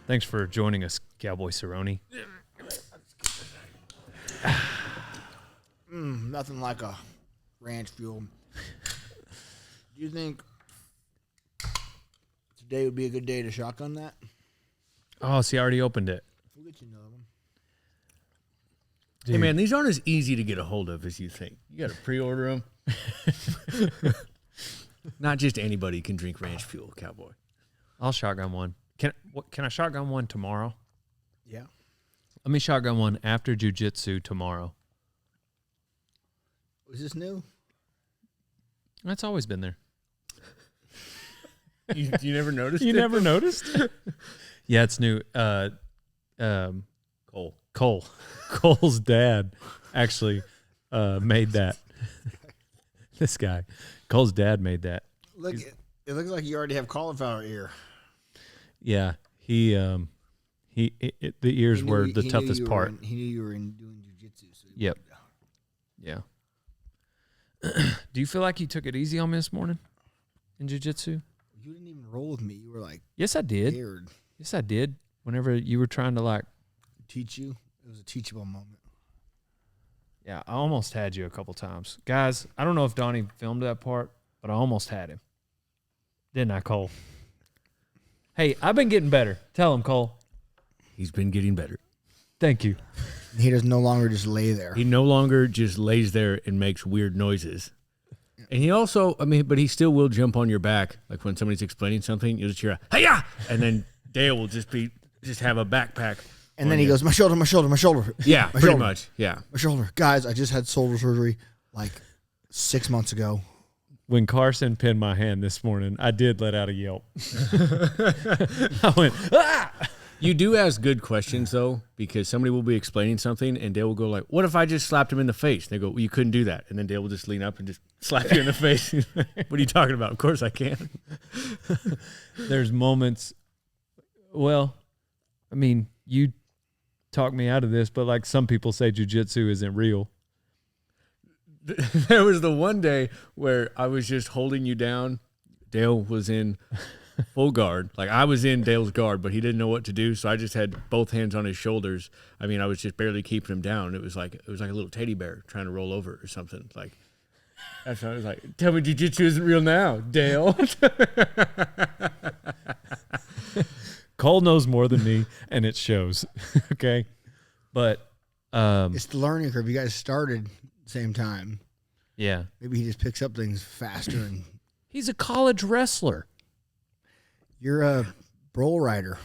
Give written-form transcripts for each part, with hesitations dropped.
Thanks for joining us, Cowboy Cerrone. Nothing like a ranch fuel. Do you think today would be a good day to shotgun that? Oh, see, I already opened it. We'll get you another one. Hey, man, these aren't as easy to get a hold of as you think. You got to pre-order them. Not just anybody can drink ranch fuel, Cowboy. I'll shotgun one. Can I shotgun one tomorrow? Yeah. Let me shotgun one after jiu-jitsu tomorrow. Is this new? That's always been there. You never noticed You it? never noticed? Yeah, it's new. Cole's dad actually made that. This guy. Cole's dad made that. Look, it looks like you already have cauliflower ear. Yeah, the ears were the toughest part. He knew you were in doing jiu-jitsu. So Yep. Yeah. Do you feel like you took it easy on me this morning in jiu-jitsu? You didn't even roll with me. You were like, Yes, I did. scared. Yes, I did. Whenever you were trying to like, Teach you. It was a teachable moment. yeah, I almost had you a couple times. Guys, I don't know if Donnie filmed that part, but I almost had him. Didn't I, Cole? Hey, I've been getting better. Tell him, Cole. He's been getting better. Thank you. He does no longer just lay there. He no longer just lays there and makes weird noises. And he also, but he still will jump on your back. Like when somebody's explaining something, you'll just hear a, "Hey-ya!" And then Dale will just have a backpack. And then he goes, my shoulder. Yeah, My pretty shoulder. much. Yeah. My shoulder. Guys, I just had shoulder surgery like 6 months ago. When Carson pinned my hand this morning, I did let out a yelp. I went, ah! You do ask good questions, though, because somebody will be explaining something, and Dale will go like, what if I just slapped him in the face? And they go, well, you couldn't do that. And then Dale will just lean up and just slap you in the face. What are you talking about? Of course I can. There's moments, well, I mean, you talk me out of this, but like some people say jiu-jitsu isn't real. There was the one day where I was just holding you down. Dale was in full guard. Like I was in Dale's guard, but he didn't know what to do. So I just had both hands on his shoulders. I mean, I was just barely keeping him down. It was like a little teddy bear trying to roll over or something. Like that's what I was like, tell me jiu-jitsu isn't real now, Dale. Cole knows more than me, and it shows. Okay, but It's the learning curve. You guys started at the same time. yeah, Maybe he just picks up things faster. And he's a college wrestler. you're a bull rider.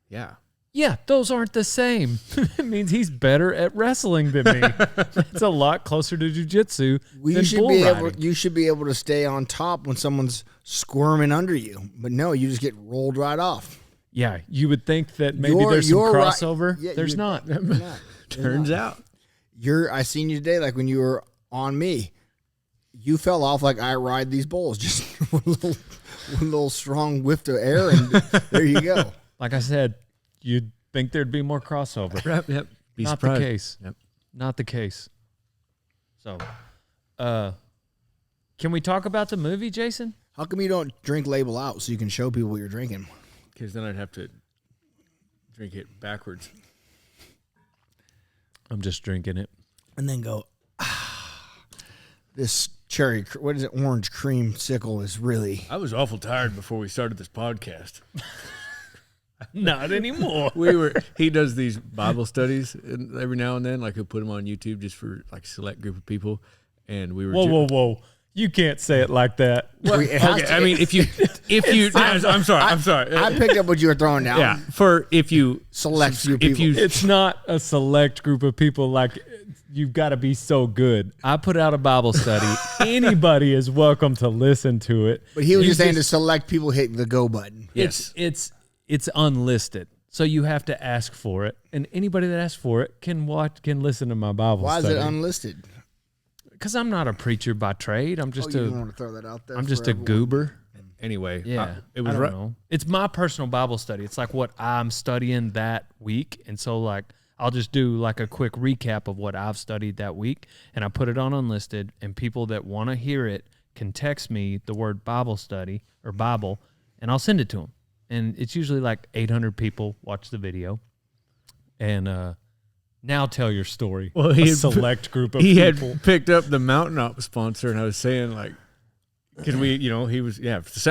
Yeah. Yeah, those aren't the same. It means he's better at wrestling than me. That's a lot closer to jiu-jitsu Well, than bull riding. you should be able to stay on top when someone's squirming under you. But no, you just get rolled right off. Yeah, you would think that maybe You're- there's some you're right. crossover. Yeah, There's you're not. You're not. Turns out. I seen you today, like when you were on me. You fell off like I ride these bulls. Just one little strong whiff of air, and there you go. Like I said, you'd think there'd be more crossover. Yep. Be Not surprised. the case. Yep. Not the case. So, can we talk about the movie, Jason? How come you don't drink label out so you can show people what you're drinking? Because then I'd have to drink it backwards. I'm just drinking it. And then go, this orange cream sickle is really... I was awful tired before we started this podcast. Not anymore. He does these Bible studies every now and then, like he'll put them on YouTube just for like a select group of people. And we were Whoa. You can't say it like that. Well, it has okay, to- I mean, if you, I'm sorry. I picked up what you were throwing down. Yeah, Select few people. It's not a select group of people like you've got to be so good. I put out a Bible study. Anybody is welcome to listen to it. But he was You just saying to select people hitting the go button. Yes. It's unlisted. So you have to ask for it. And anybody that asks for it can listen to my Bible Why is study. it unlisted? Because I'm not a preacher by trade. I'm just You didn't want to throw that out there. I'm for just a everyone. goober. Anyway, Yeah, it was I don't right. know. It's my personal Bible study. It's like what I'm studying that week, and so like I'll just do like a quick recap of what I've studied that week, and I put it on unlisted. And people that want to hear it can text me the word Bible study or Bible, and I'll send it to them. and it's usually like 800 people watch the video. And now tell your story. Well, a select group of he people. had picked up the Mountain Up sponsor, and I was saying, like, can we, he was,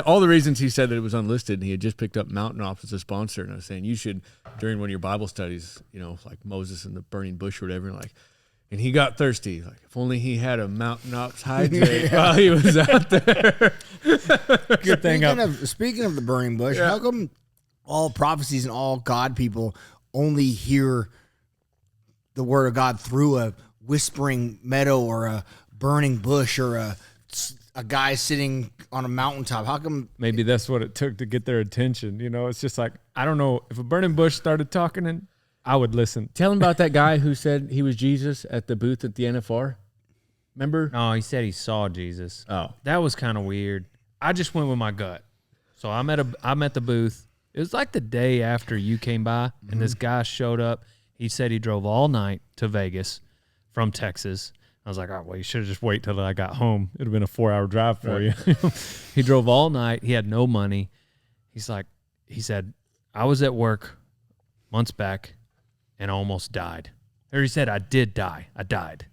all the reasons he said that it was unlisted, and he had just picked up Mountain Ops as a sponsor, and I was saying, you should, during one of your Bible studies, like Moses and the burning bush or whatever, and he got thirsty. Like, if only he had a Mountain Ops hydrate while he was out there. Good thing. Speaking of the burning bush, how come all prophecies and all God people only hear the word of God through a whispering meadow or a burning bush or a guy sitting on a mountaintop? How come? Maybe that's what it took to get their attention. It's just like, I don't know. If a burning bush started talking, and I would listen. Tell him about that guy who said he was Jesus at the booth at the NFR. Remember? No, he said he saw Jesus. Oh. That was kind of weird. I just went with my gut. So I'm at the booth. It was like the day after you came by, and this guy showed up. He said he drove all night to Vegas from Texas. I was like, oh, well, you should have just waited till I got home. It would have been a 4-hour drive for you. He drove all night. He had no money. He said, I was at work months back and I almost died. Or he said, I did die. I died.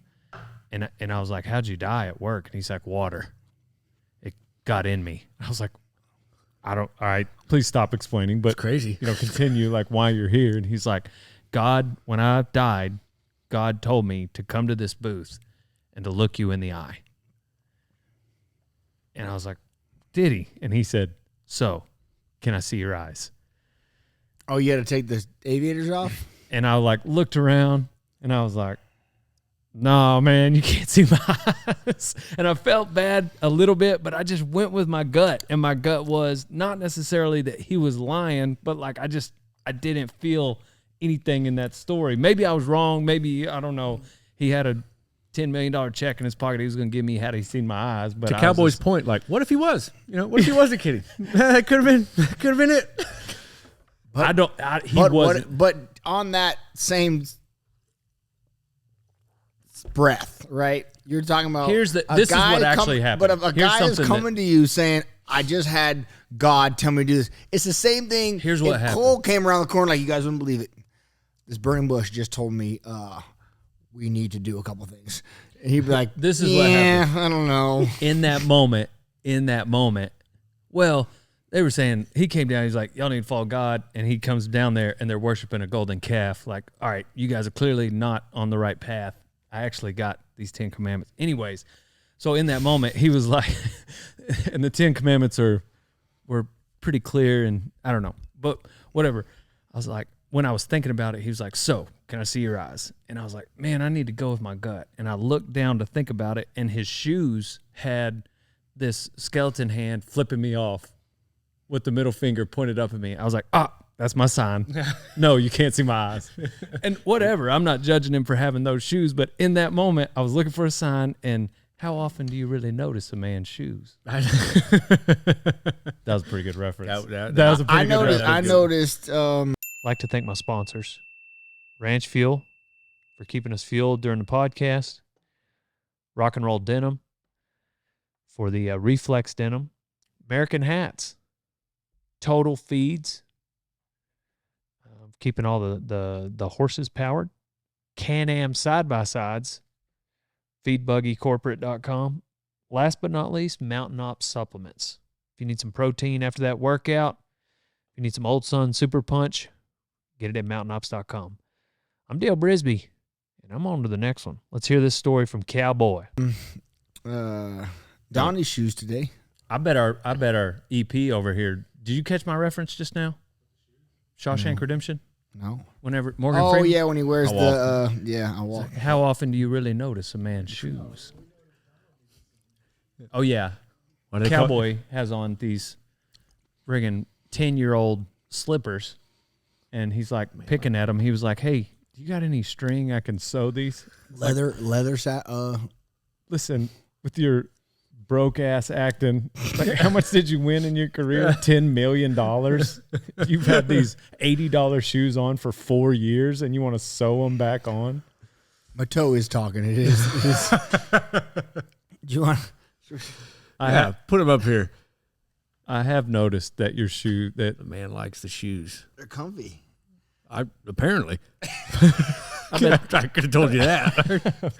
And I was like, how'd you die at work? And he's like, water. It got in me. I was like, all right, please stop explaining. But it's crazy. Continue like why you're here. And he's like, God, when I died, God told me to come to this booth and to look you in the eye. And I was like, did he? And he said, so can I see your eyes? Oh, you had to take the aviators off? And I looked around and I was like, no, man, you can't see my eyes. And I felt bad a little bit, but I just went with my gut. And my gut was not necessarily that he was lying, but I didn't feel anything in that story. Maybe I was wrong. Maybe, I don't know. He had a $10 million check in his pocket he was going to give me had he seen my eyes. But to Cowboy's point, what if he was? What if he wasn't kidding? That could have been it. But, he wasn't. But on that same breath, right? You're talking about this is what actually happened. But if a guy is coming to you saying, I just had God tell me to do this, it's the same thing. Here's what happened. Cole came around the corner, like, you guys wouldn't believe it. This burning bush just told me we need to do a couple things. And he'd be like, this is what happened. I don't know. In that moment, well, they were saying, he came down, he's like, y'all need to follow God. And he comes down there and they're worshiping a golden calf. Like, all right, you guys are clearly not on the right path. I actually got these 10 commandments. Anyways, so in that moment, he was like, and the 10 commandments were pretty clear, and I don't know, but whatever. I was like, when I was thinking about it, he was like, so can I see your eyes? And I was like, man, I need to go with my gut. And I looked down to think about it, and his shoes had this skeleton hand flipping me off with the middle finger pointed up at me. I was like, that's my sign. No, you can't see my eyes. And whatever, I'm not judging him for having those shoes, but in that moment, I was looking for a sign. And how often do you really notice a man's shoes? That was a pretty good reference. That was a pretty good reference. I noticed. Like to thank my sponsors, Ranch Fuel, for keeping us fueled during the podcast, Rock and Roll Denim, for the Reflex Denim, American Hats, Total Feeds, keeping all the horses powered, Can-Am side-by-sides, feedbuggycorporate.com. Last but not least, Mountain Ops supplements. If you need some protein after that workout, if you need some Old Sun Super Punch, get it at mountainops.com. I'm Dale Brisby, and I'm on to the next one. Let's hear this story from Cowboy. Donnie's shoes today. I bet our EP over here. Did you catch my reference just now? Shawshank Redemption? No. Whenever Morgan Oh, Freeman? yeah, when he wears I walk. How often do you really notice a man's shoes? Oh, yeah. Cowboy has on these friggin' 10-year-old slippers, and he's like picking at them. He was like, hey, do you got any string I can sew these? Leather set. Listen, with your broke-ass acting, how much did you win in your career? $10 million? You've had these $80 shoes on for 4 years, and you want to sew them back on? My toe is talking. It is. Do you want... Put them up here. I have noticed that your shoe that The man likes the shoes. They're comfy. Apparently. I could have told you that.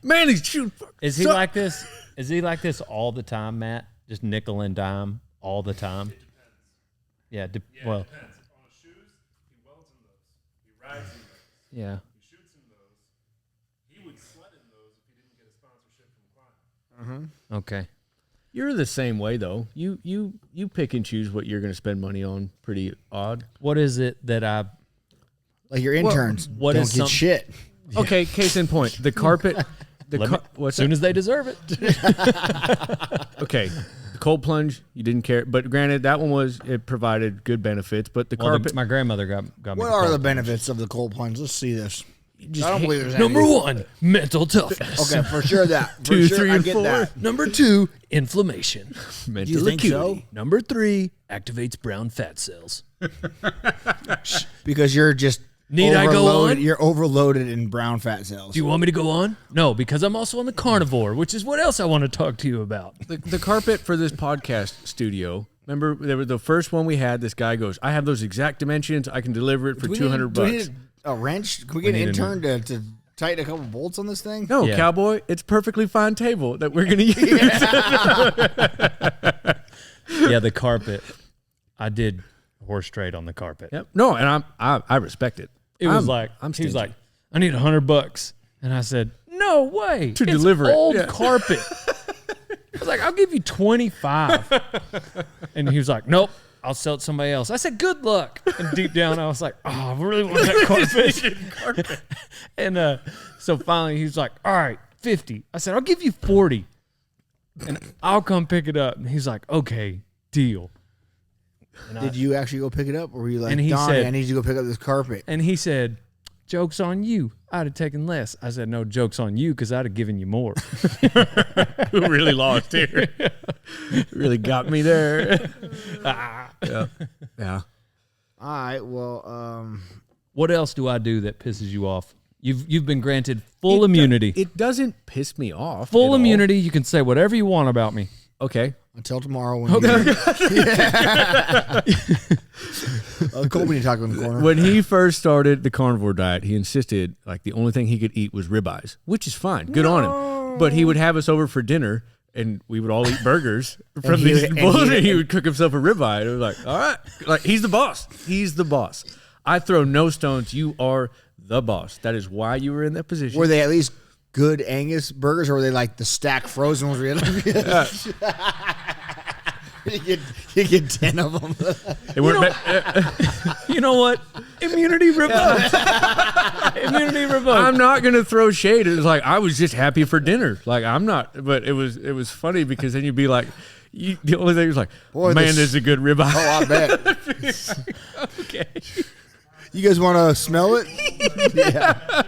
Man, these shoes. is he like this? Is he like this all the time, Matt? Just nickel and dime all the time? Yeah. Well. It depends. On the shoes, he welds in those. He rides in those. Yeah. He shoots in those. He would sled in those if he didn't get a sponsorship from Climb. Okay. You're the same way though. You pick and choose what you're going to spend money on. Pretty odd. What is it that I? Like your interns what don't is get some- shit. Okay, case in point. The carpet. As soon as they deserve it. Okay, the cold plunge. You didn't care, but granted, that one it provided good benefits. But the carpet. My grandmother got me. What are the benefits of the cold plunge? Let's see this. I don't believe there's Number any. 1, mental toughness. Okay, for sure that. For 2, sure, 3, I and get 4. that. Number 2, inflammation. mental You think acuity. so? Number 3, activates brown fat cells. Because you're just Need I go overloaded- on? You're overloaded in brown fat cells. Do you want me to go on? No, because I'm also on the carnivore, which is what else I want to talk to you about. The carpet for this podcast studio. Remember, there was the first one we had. This guy goes, "I have those exact dimensions. I can deliver it for Do we $200 Do we bucks." need a wrench? Can we get an need a intern to tighten a couple bolts on this thing? No, Yeah. Cowboy, it's a perfectly fine table that we're going to use. Yeah, the carpet. I did horse trade on the carpet. Yep. No, and I respect it. It was I'm like I'm he was stingy. like, I need $100, and I said, no way To it's deliver it, old yeah. carpet. I was like, I'll give you 25, and he was like, nope, I'll sell it to somebody else. I said, good luck. And deep down, I was like, oh, I really want that carpet. And so finally, he was like, all right, 50. I said, I'll give you 40, and I'll come pick it up. And he's like, okay, deal. Did you actually go pick it up, or were you like, And he Donnie, said- I need you to go pick up this carpet? And he said, joke's on you. I'd have taken less. I said, no, joke's on you because I'd have given you more. Who really lost here? Really got me there. Yeah. Yeah. All right, well, What else do I do that pisses you off? You've been granted full immunity. It doesn't piss me off. Full at all. immunity. You can say whatever you want about me. Okay. until tomorrow when you Colby you talk in the corner. When he first started the carnivore diet, he insisted like the only thing he could eat was ribeyes, which is fine. Good on him. But he would have us over for dinner and we would all eat burgers from he these would- and bulls, he- and he would cook himself a ribeye. And it was like, all right. Like he's the boss. He's the boss. I throw no stones. You are the boss. That is why you were in that position. Were they at least good Angus burgers, or were they like the stack frozen ones? Where you get 10 of them. They weren't You know what? Immunity revoked. Immunity revoked. I'm not gonna throw shade. It was like I was just happy for dinner. Like I'm not, but it was funny because then you'd be like, the only thing was like, Boy, man, this- this is a good ribeye. Oh, I bet. Okay. You guys want to smell it? Yeah.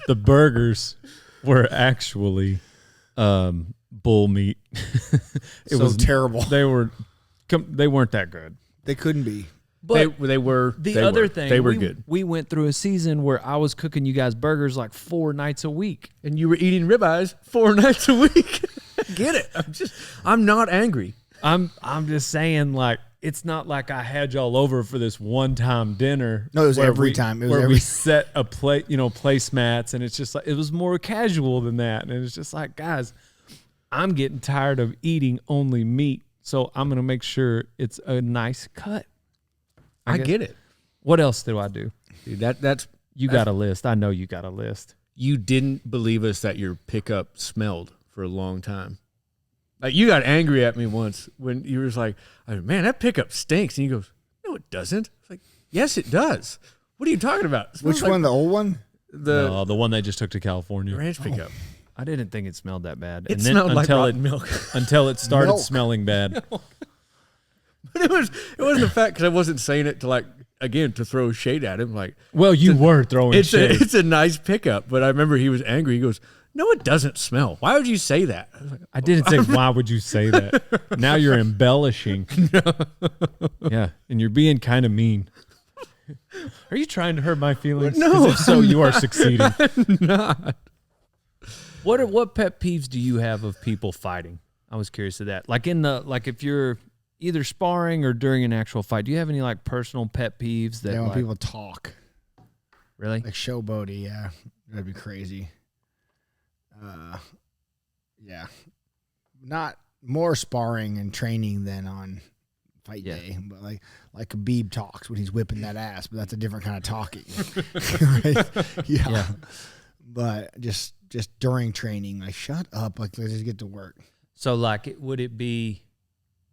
the burgers were actually bull meat. It So terrible. They weren't that good. They couldn't be. But they were the they other were. thing, They were we, good, We went through a season where I was cooking you guys burgers like 4 nights a week. and you were eating ribeyes 4 nights a week. Get it? I'm not angry. I'm just saying, like, it's not like I had y'all over for this one-time dinner. No, it was where every time. It was where every- we set a plate, placemats, and it's just like it was more casual than that. And it's just like, guys, I'm getting tired of eating only meat, so I'm gonna make sure it's a nice cut. I guess- get it. What else do I do? Dude, that's You got a list. I know you got a list. you didn't believe us that your pickup smelled for a long time. Like you got angry at me once when you was like, "Man, that pickup stinks," and he goes, "No, it doesn't." It's like, "Yes, it does." What are you talking about? It smells Which like one? The old one? The The one they just took to California. ranch pickup. I didn't think it smelled that bad. It smelled like rotten milk. until it started Milk. smelling bad. But it wasn't the fact because I wasn't saying it to like again to throw shade at him. Like Well, you were throwing shade. it's a nice pickup, but I remember he was angry. He goes, "No, it doesn't smell. Why would you say that?" I was like, I didn't say, why would you say that? Now you're embellishing. Yeah, and you're being kind of mean. Are you trying to hurt my feelings? 'Cause No, if so, you are succeeding. not. What pet peeves do you have of people fighting? I was curious of that. Like if you're either sparring or during an actual fight, do you have any like personal pet peeves that Yeah, when like, people talk. really? Like showboaty, yeah. That'd be crazy. Yeah. Not more sparring and training than on fight day. But like Khabib talks when he's whipping that ass, but that's a different kind of talking. Right? Yeah. But just during training, like shut up, like let's just get to work. So like would it be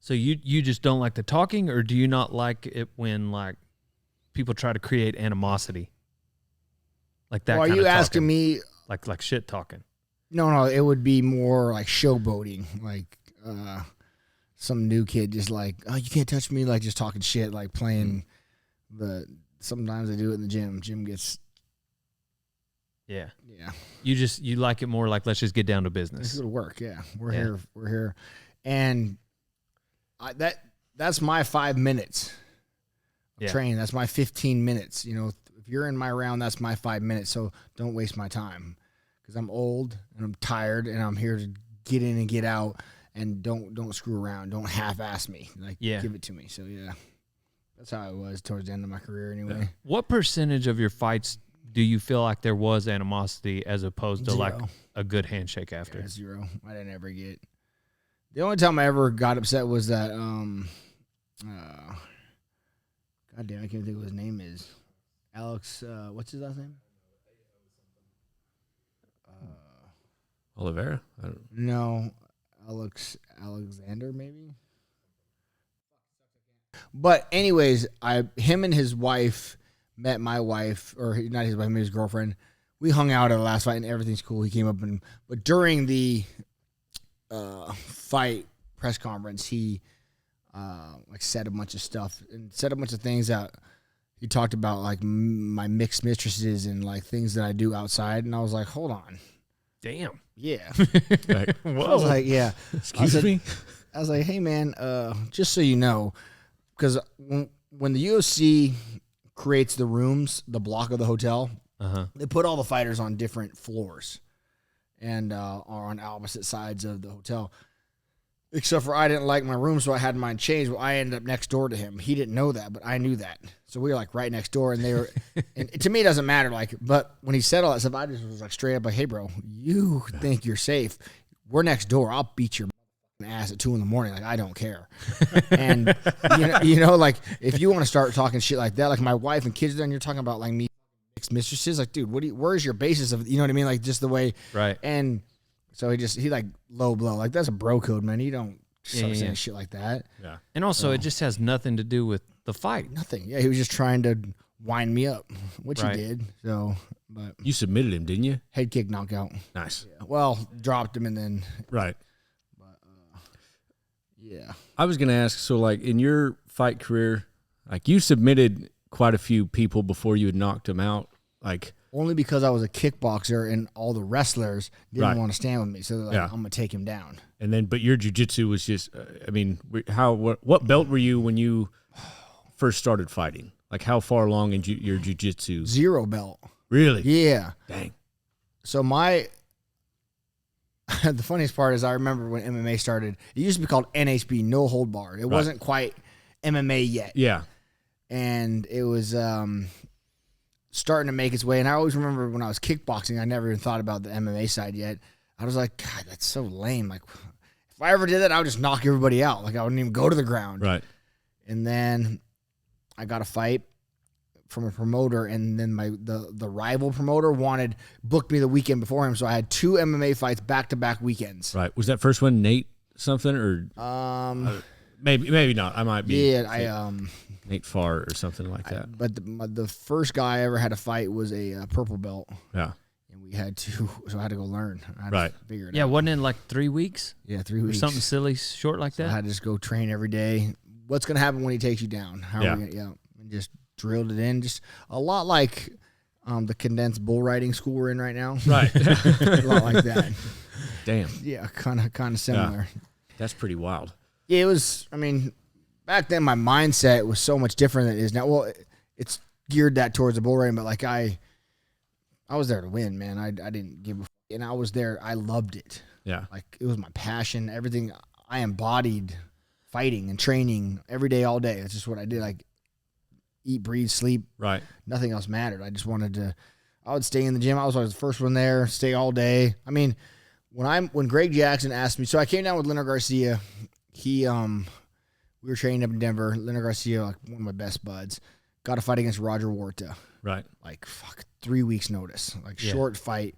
so you just don't like the talking, or do you not like it when like people try to create animosity? Like that. Well, are kind you of asking talking? me? Like shit talking? No, it would be more like showboating, like some new kid just like, oh, you can't touch me, like just talking shit, like playing sometimes I do it in the gym. Gym gets Yeah. yeah. You like it more like let's just get down to This business. is work, yeah. We're here, and that's my 5 minutes of training. That's my 15 minutes. You know, if you're in my round, that's my 5 minutes. So don't waste my time, because I'm old and I'm tired and I'm here to get in and get out. And don't screw around. Don't half-ass me. Like give it to me. So yeah, that's how I was towards the end of my career. Anyway, What percentage of your fights do you feel like there was animosity as opposed to 0. like a good handshake after? Yeah, 0. I didn't ever get. The only time I ever got upset was that God damn, I can't think of what his name is. Alex, what's his last name? Oliveira? I don't No, Alexander maybe. But anyways, him and his wife met my wife, or not his wife, his girlfriend. We hung out at the last fight, and everything's cool. He came up but during the fight press conference, he like said a bunch of stuff and said a bunch of things that he talked about, like my mixed mistresses and like things that I do outside. And I was like, hold on, Damn. yeah. like, I was like, yeah. excuse me? I was like, hey man, just so you know, because when the UFC creates the rooms, the block of the hotel, they put all the fighters on different floors and are on opposite sides of the hotel. Except for I didn't like my room, so I had mine changed. Well, I ended up next door to him. He didn't know that, but I knew that. So we were like right next door, and they were. And to me, it doesn't matter. Like, but when he said all that stuff, I just was like straight up like, "Hey, bro, you think you're safe? We're next door. I'll beat your ass at 2 a.m. Like, I don't care." And you know, like if you want to start talking shit like that, like my wife and kids, then you're talking about like me mixed mistresses. Like, dude, where's your basis of? You know what I mean? Like just the way. Right. And. So he like low blow. Like that's a bro code, man. You don't start saying shit like that. Yeah. And also, it just has nothing to do with the fight. Nothing. Yeah, he was just trying to wind me up, which Right. he did. So, but You submitted him, didn't you? head kick knockout. Nice. Yeah. Well, dropped him and then Right. yeah. I was going to ask, so like in your fight career, like you submitted quite a few people before you had knocked them out. Like, Only because I was a kickboxer and all the wrestlers didn't Right. want to stand with me, so they're like, Yeah. I'm gonna take him down. and then, but your jiu-jitsu was just, I mean, what belt were you when you first started fighting? Like how far along in your jiu-jitsu? 0 belt. Really? Yeah. Dang. So the funniest part is I remember when MMA started. It used to be called NHB, no hold barred. It wasn't quite MMA yet. Yeah. And it was starting to make its way. And I always remember when I was kickboxing, I never even thought about the MMA side yet. I was like, God, that's so lame. Like, if I ever did that, I would just knock everybody out. Like, I wouldn't even go to the ground. Right. And then I got a fight from a promoter, and then the rival promoter booked me the weekend before him. So I had 2 MMA fights back-to-back weekends. Right. Was that first one Nate something or maybe not? I might be. Yeah, Nate Farr or something like that. But the first guy I ever had a fight was a purple belt, Yeah. and we had to, so I had to go learn. I had Right. to figure it Yeah, out. wasn't it like 3 weeks Yeah, 3 or weeks. something silly short like I that? had to just go train every day. What's going to happen when he takes you down? How Yeah. are we going to, and just drilled it in. Just a lot like the condensed bull riding school we're in right now. Right. A lot like that. Damn. Yeah, kind of similar. That's pretty wild. Yeah, it was, I mean, back then my mindset was so much different than it is now. Well, it's geared that towards the bull riding, but like I was there to win, man. I didn't give a f- and I was there. I loved it. Yeah. Like it was my passion. Everything I embodied fighting and training every day, all day. That's just what I did. Like eat, breathe, sleep. Right. Nothing else mattered. I just wanted to. I would stay in the gym. I was always the first one there. Stay all day. I mean, when Greg Jackson asked me, so I came down with Leonard Garcia. We were training up in Denver. Leonard Garcia, like one of my best buds, got a fight against Roger Huerta. Right. Like 3 weeks notice, like short fight.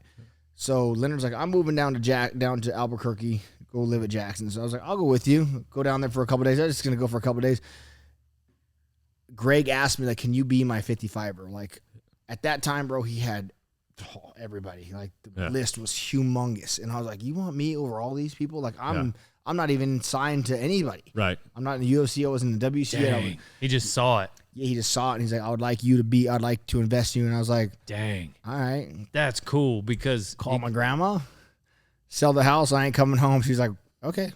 So Leonard's like, I'm moving down to Albuquerque, go live at Jackson. So I was like, I'll go with you. Go down there for a couple days. I was just gonna go for a couple days. Greg asked me, like, can you be my 55er? Like at that time, bro, he had everybody. Like the list was humongous, and I was like, you want me over all these people? Like I'm not even signed to anybody. Right. I'm not in the UFC. I was in the WCA. He just saw it. Yeah, he just saw it, and he's like, I'd like to invest in you. And I was like, dang. All right. That's cool because Call my grandma, sell the house. I ain't coming home. She's like, okay.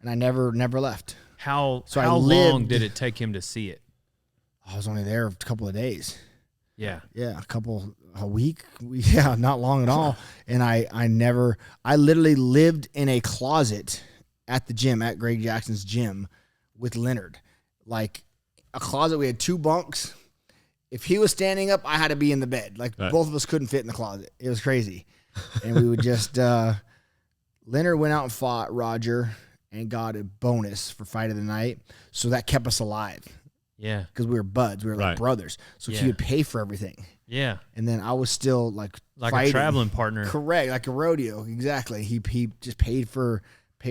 And I never left. How I long lived- did it take him to see it? I was only there a couple of days. Yeah. Yeah, a week. Yeah, not long at all. And I literally lived in a closet at the gym, at Greg Jackson's gym with Leonard. Like a closet, we had 2 bunks. If he was standing up, I had to be in the bed. Like both of us couldn't fit in the closet. It was crazy. And we would just, Leonard went out and fought Roger and got a bonus for fight of the night. So that kept us alive. Yeah. Because we were buds. We were like brothers. So he would pay for everything. Yeah. And then I was still like a traveling partner. Correct. Like a rodeo. Exactly. He just paid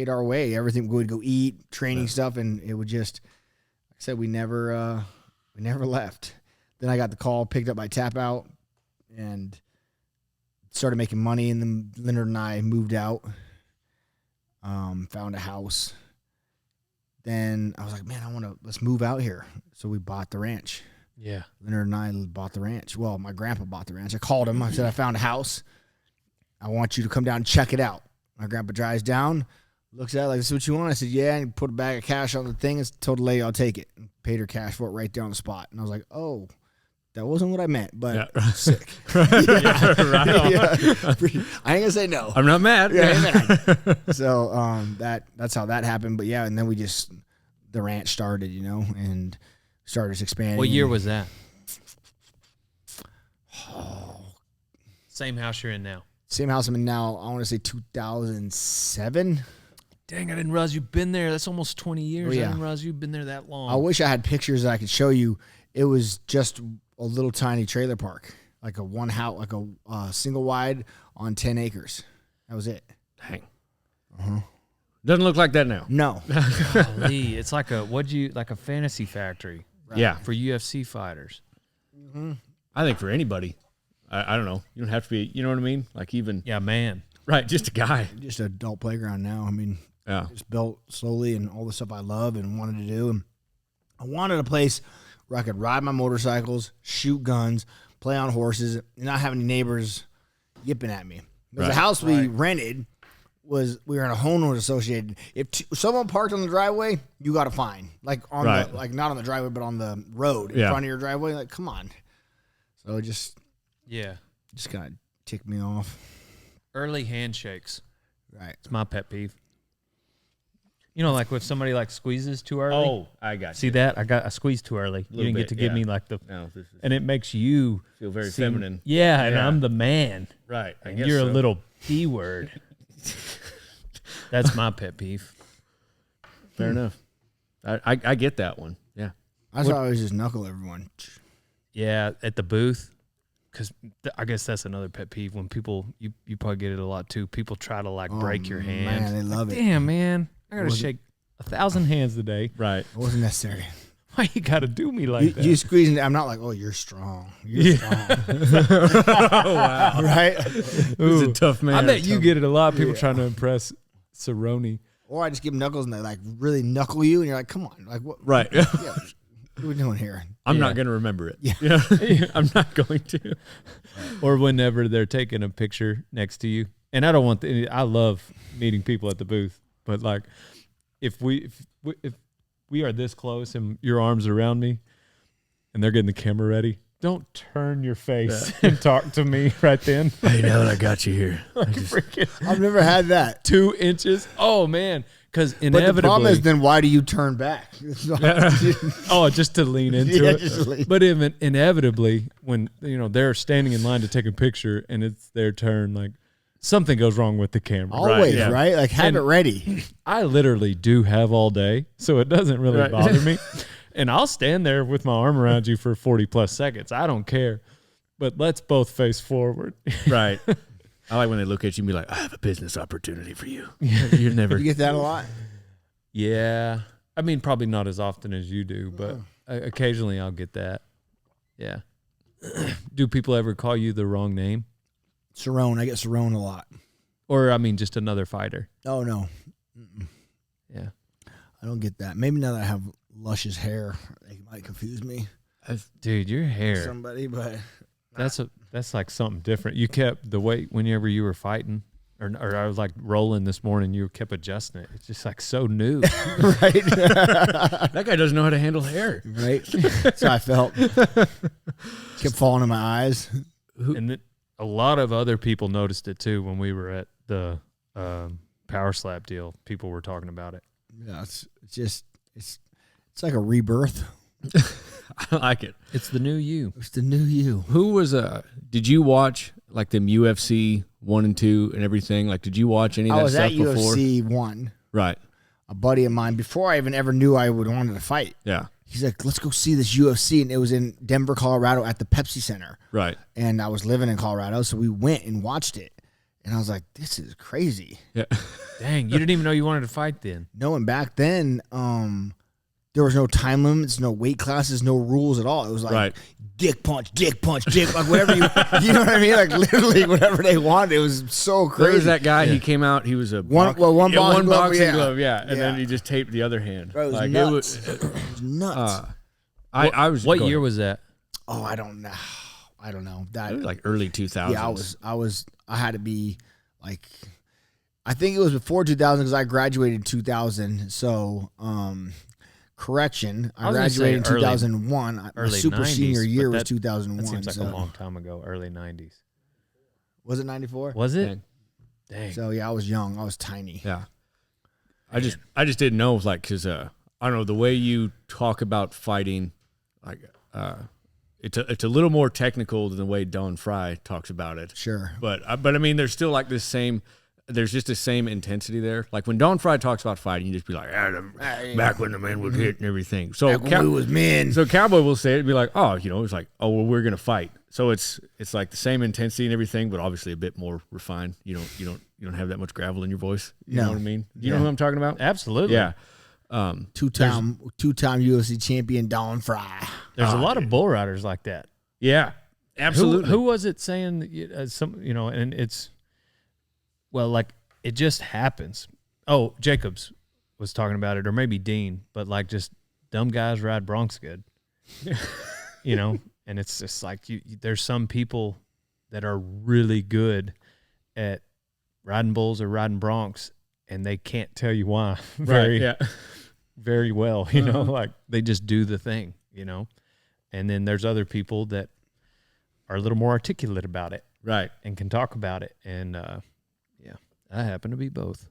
our way. Everything. We would go eat, training stuff. And it would just, like I said, we never left. Then I got the call, picked up my tap out, and started making money. And then Leonard and I moved out, found a house. Then I was like, man, let's move out here. So we bought the ranch. Yeah. Leonard and I bought the ranch. Well, my grandpa bought the ranch. I called him. I said, I found a house. I want you to come down and check it out. My grandpa drives down, looks at it like, this is what you want? I said, yeah. And he put a bag of cash on the thing and told the lady, I'll take it. And paid her cash for it right there on the spot. And I was like, oh, that wasn't what I meant, but sick. Right. I ain't going to say no. I'm not mad. So that's how that happened. But yeah, and then the ranch started, and started expanding. What year was that? Same house you're in now. Same house I'm in now. I want to say 2007. Dang, I didn't realize you've been there. That's almost 20 years. Oh, yeah. I didn't realize you've been there that long. I wish I had pictures that I could show you. It was just a little tiny trailer park, like a one house, like a single wide on 10 acres. That was it. Dang. Doesn't look like that now. No. Golly, it's like a fantasy factory. Right. Yeah. For UFC fighters. I think for anybody. I don't know. You don't have to be, you know what I mean? Like even. Yeah, man. Right. Just a guy. Just an adult playground now. I mean, Yeah. just built slowly and all the stuff I love and wanted to do. And I wanted a place where I could ride my motorcycles, shoot guns, play on horses, and not have any neighbors yipping at me. Because the house we rented we were in a homeowners associated. If someone parked on the driveway, you got a fine. Like on the, like not on the driveway, but on the road in front of your driveway. Like, come on. So it just kind of ticked me off. Early handshakes. Right. It's my pet peeve. Like if somebody like squeezes too early. Oh, I got you. See that? I squeezed too early. You didn't get to give me like the. No, this is, and it makes you feel very feminine. Yeah, and I'm the man. Right. And you're a little P word. That's my pet peeve. Fair enough. I get that one. Yeah. I always just knuckle everyone. Yeah, at the booth. Because I guess that's another pet peeve when people, you probably get it a lot too. People try to break your hand. Man, they love it. Damn, man. I got to shake 1,000 hands today. Right. It wasn't necessary. Why you got to do me like that? You squeezing. I'm not like, oh, you're strong. You're strong. Oh, wow. Right? He's a tough man. I bet you get it a lot. People trying to impress Cerrone. Or I just give them knuckles and they really knuckle you and you're like, come on. Like, what? Right. Yeah, what are we doing here? I'm not going to remember it. Yeah. I'm not going to. Or whenever they're taking a picture next to you. And I don't want I love meeting people at the booth, but if we are this close and your arms are around me and they're getting the camera ready, don't turn your face and talk to me right then. Hey, now that I got you here. I've never had that. 2 inches. Oh man. Because But the problem inevitably, is, then why do you turn back? oh, just to lean into Yeah, it. just to lean. But inevitably, when they're standing in line to take a picture and it's their turn, like something goes wrong with the camera. Always, yeah. right? Like have And- it ready. I literally do have all day, so it doesn't really Right. bother me. And I'll stand there with my arm around you for 40 plus seconds. I don't care. But let's both face forward. Right. I like when they look at you and be like, I have a business opportunity for you. You're never. You get that a lot. Yeah. I mean, probably not as often as you do, but occasionally I'll get that. Yeah. Do people ever call you the wrong name? Cerrone, I get Cerrone a lot. Or, I mean, just another fighter? Oh no, Yeah. I don't get that. Maybe now that I have luscious hair, they might confuse me. Dude, your hair. Somebody, but That's like something different. You kept the weight whenever you were fighting, or I was like rolling this morning. You kept adjusting it. It's just like so new, right, That guy doesn't know how to handle hair. right. That's how I felt. Kept falling in my eyes. and a lot of other people noticed it too when we were at the power slap deal. People were talking about it. Yeah, it's like a rebirth. I like it. It's the new you. It's the new you. Who was did you watch like them UFC 1 and 2 and everything? Like, did you watch any of I that was stuff at before? UFC 1. Right. A buddy of mine, before I even ever knew I would wanted to fight, Yeah. he's like, let's go see this UFC. And it was in Denver, Colorado at the Pepsi Center. Right. And I was living in Colorado, so we went and watched it. And I was like, this is crazy. Yeah. Dang, you didn't even know you wanted to fight then. Knowing back then, there was no time limits, no weight classes, no rules at all. It was like Right. dick punch, like whatever you know what I mean? Like literally whatever they wanted. It was so crazy. There was that guy. He came out. He was a One one boxing glove, boxing yeah. glove, yeah, and then Yeah. he just taped the other hand. Bro, it was like nuts. it was. Nuts. I was. What go year ahead. was that? Oh, I don't know. I don't know. That It was like early 2000s. yeah, I had to be like, I think it was before 2000 because I graduated in 2000. So, correction, I was gonna say graduated in 2001. My early super 90s, senior year but was 2001. That seems like so. a long time ago, early 90s. Was it 94? Was it? Dang. Dang. So yeah, I was young. I was tiny. Yeah. I just didn't know, like, because I don't know, the way you talk about fighting, like it's a little more technical than the way Don Fry talks about it. Sure. But I mean, there's still like this same. There's just the same intensity there. Like when Don Fry talks about fighting, you just be like, back when the men would hit and everything. So Back when we was men. So Cowboy will say it and be like, oh, it's like, oh, well, we're gonna fight. So it's like the same intensity and everything, but obviously a bit more refined. You don't have that much gravel in your voice. You know what I mean? You know who I'm talking about? Absolutely. Yeah. Two-time UFC champion Don Fry. There's a lot of bull riders like that. Yeah. Absolutely. Who was it saying and it's, well, like it just happens. Oh, Jacobs was talking about it, or maybe Dean, but like just dumb guys ride broncs good, and it's just like there's some people that are really good at riding bulls or riding broncs, and they can't tell you why very well, like they just do the thing, and then there's other people that are a little more articulate about it, right, and can talk about it, and I happen to be both.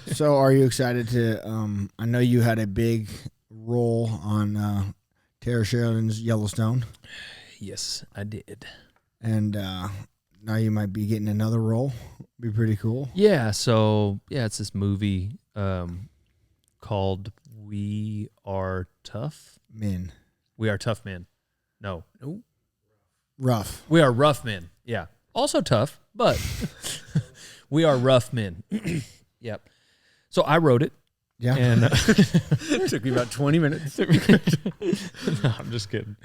So are you excited to I know you had a big role on Tara Sheridan's Yellowstone. Yes, I did. And now you might be getting another role. Be pretty cool. Yeah, so it's this movie called We Are Tough. Men. We Are Tough Men. No. Rough. We Are Rough Men. Yeah. Also tough, but We Are Rough Men. Yep. So I wrote it. Yeah. And it took me about 20 minutes. no, I'm just kidding.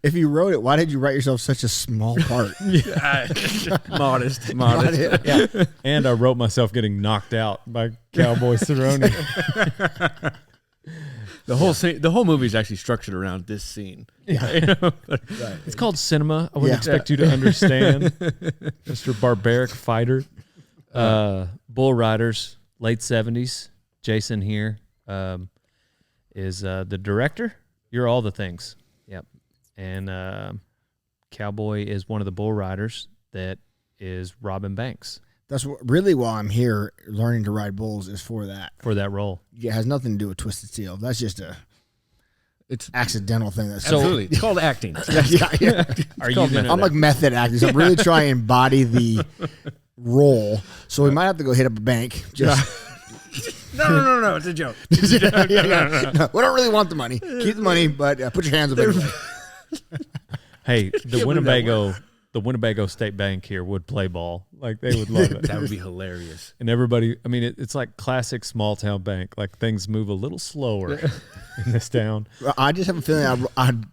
If you wrote it, why did you write yourself such a small part? Modest. Yeah. And I wrote myself getting knocked out by Cowboy Cerrone. The whole movie is actually structured around this scene. Yeah. Right. It's called cinema. I wouldn't expect you to understand. Mr. Barbaric Fighter. Bull Riders, late 70s. Jason here is the director. You're all the things. Yep. And Cowboy is one of the bull riders that is robbing banks. That's really why I'm here learning to ride bulls is for that. for that role. Yeah, it has nothing to do with Twisted Steel. That's just It's accidental thing. That's absolutely it's called acting. yeah. Are you gonna? I'm like method acting. So I'm really trying to embody the role. So we might have to go hit up a bank. Just No, it's a joke. No, we don't really want the money. Keep the money, but put your hands up anyway. Hey, the Winnebago State Bank here would play ball. Like they would love it. That would be hilarious. And everybody, I mean, it's like classic small town bank. Like things move a little slower in this town. I just have a feeling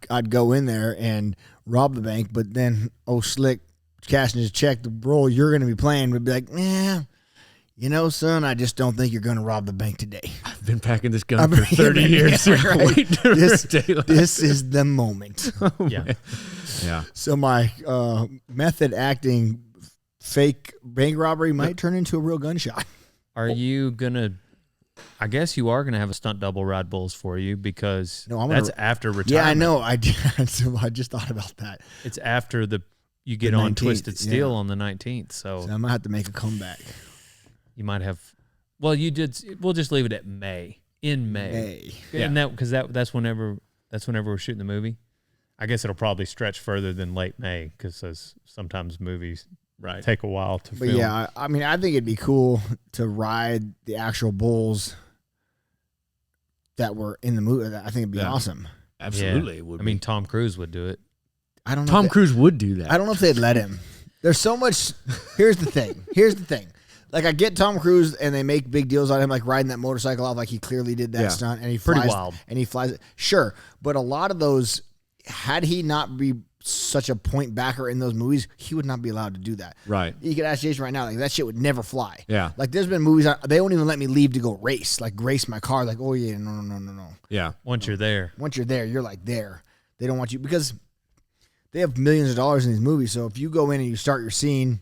I'd go in there and rob the bank, but then Slick cashing his check, the role you're going to be playing would be like, son, I just don't think you're going to rob the bank today. I've been packing this gun for 30 years. Right. This is the moment. Yeah. Yeah. So my method acting fake bank robbery might turn into a real gunshot. Are you gonna? I guess you are gonna have a stunt double ride bulls for you because No, I'm that's gonna- after retirement. Yeah, I know. I just thought about that. It's after you get The on 19th, Twisted Steel yeah. on the 19th. So So I might have to make a comeback. you might have. Well, you did. We'll just leave it at May. In May. Hey. And that's whenever we're shooting the movie. I guess it'll probably stretch further than late May because sometimes movies take a while to But film. yeah, I mean, I think it'd be cool to ride the actual bulls that were in the movie. I think it'd be awesome. Absolutely. Yeah. It would I mean, be. Tom Cruise would do it. I don't know. Tom Cruise would do that. I don't know if they'd let him. There's so much. Here's the thing. Like, I get Tom Cruise and they make big deals on him, like riding that motorcycle off, like he clearly did that stunt, and he flies. Pretty wild. And he flies. Sure, but a lot of those, had he not be such a point backer in those movies, he would not be allowed to do that. Right. You could ask Jason right now, like that shit would never fly. Yeah. Like there's been movies they won't even let me leave to go race my car. Like, oh yeah, no. Yeah. Once you're there. Once you're there, you're like there. They don't want you because they have millions of dollars in these movies. So if you go in and you start your scene,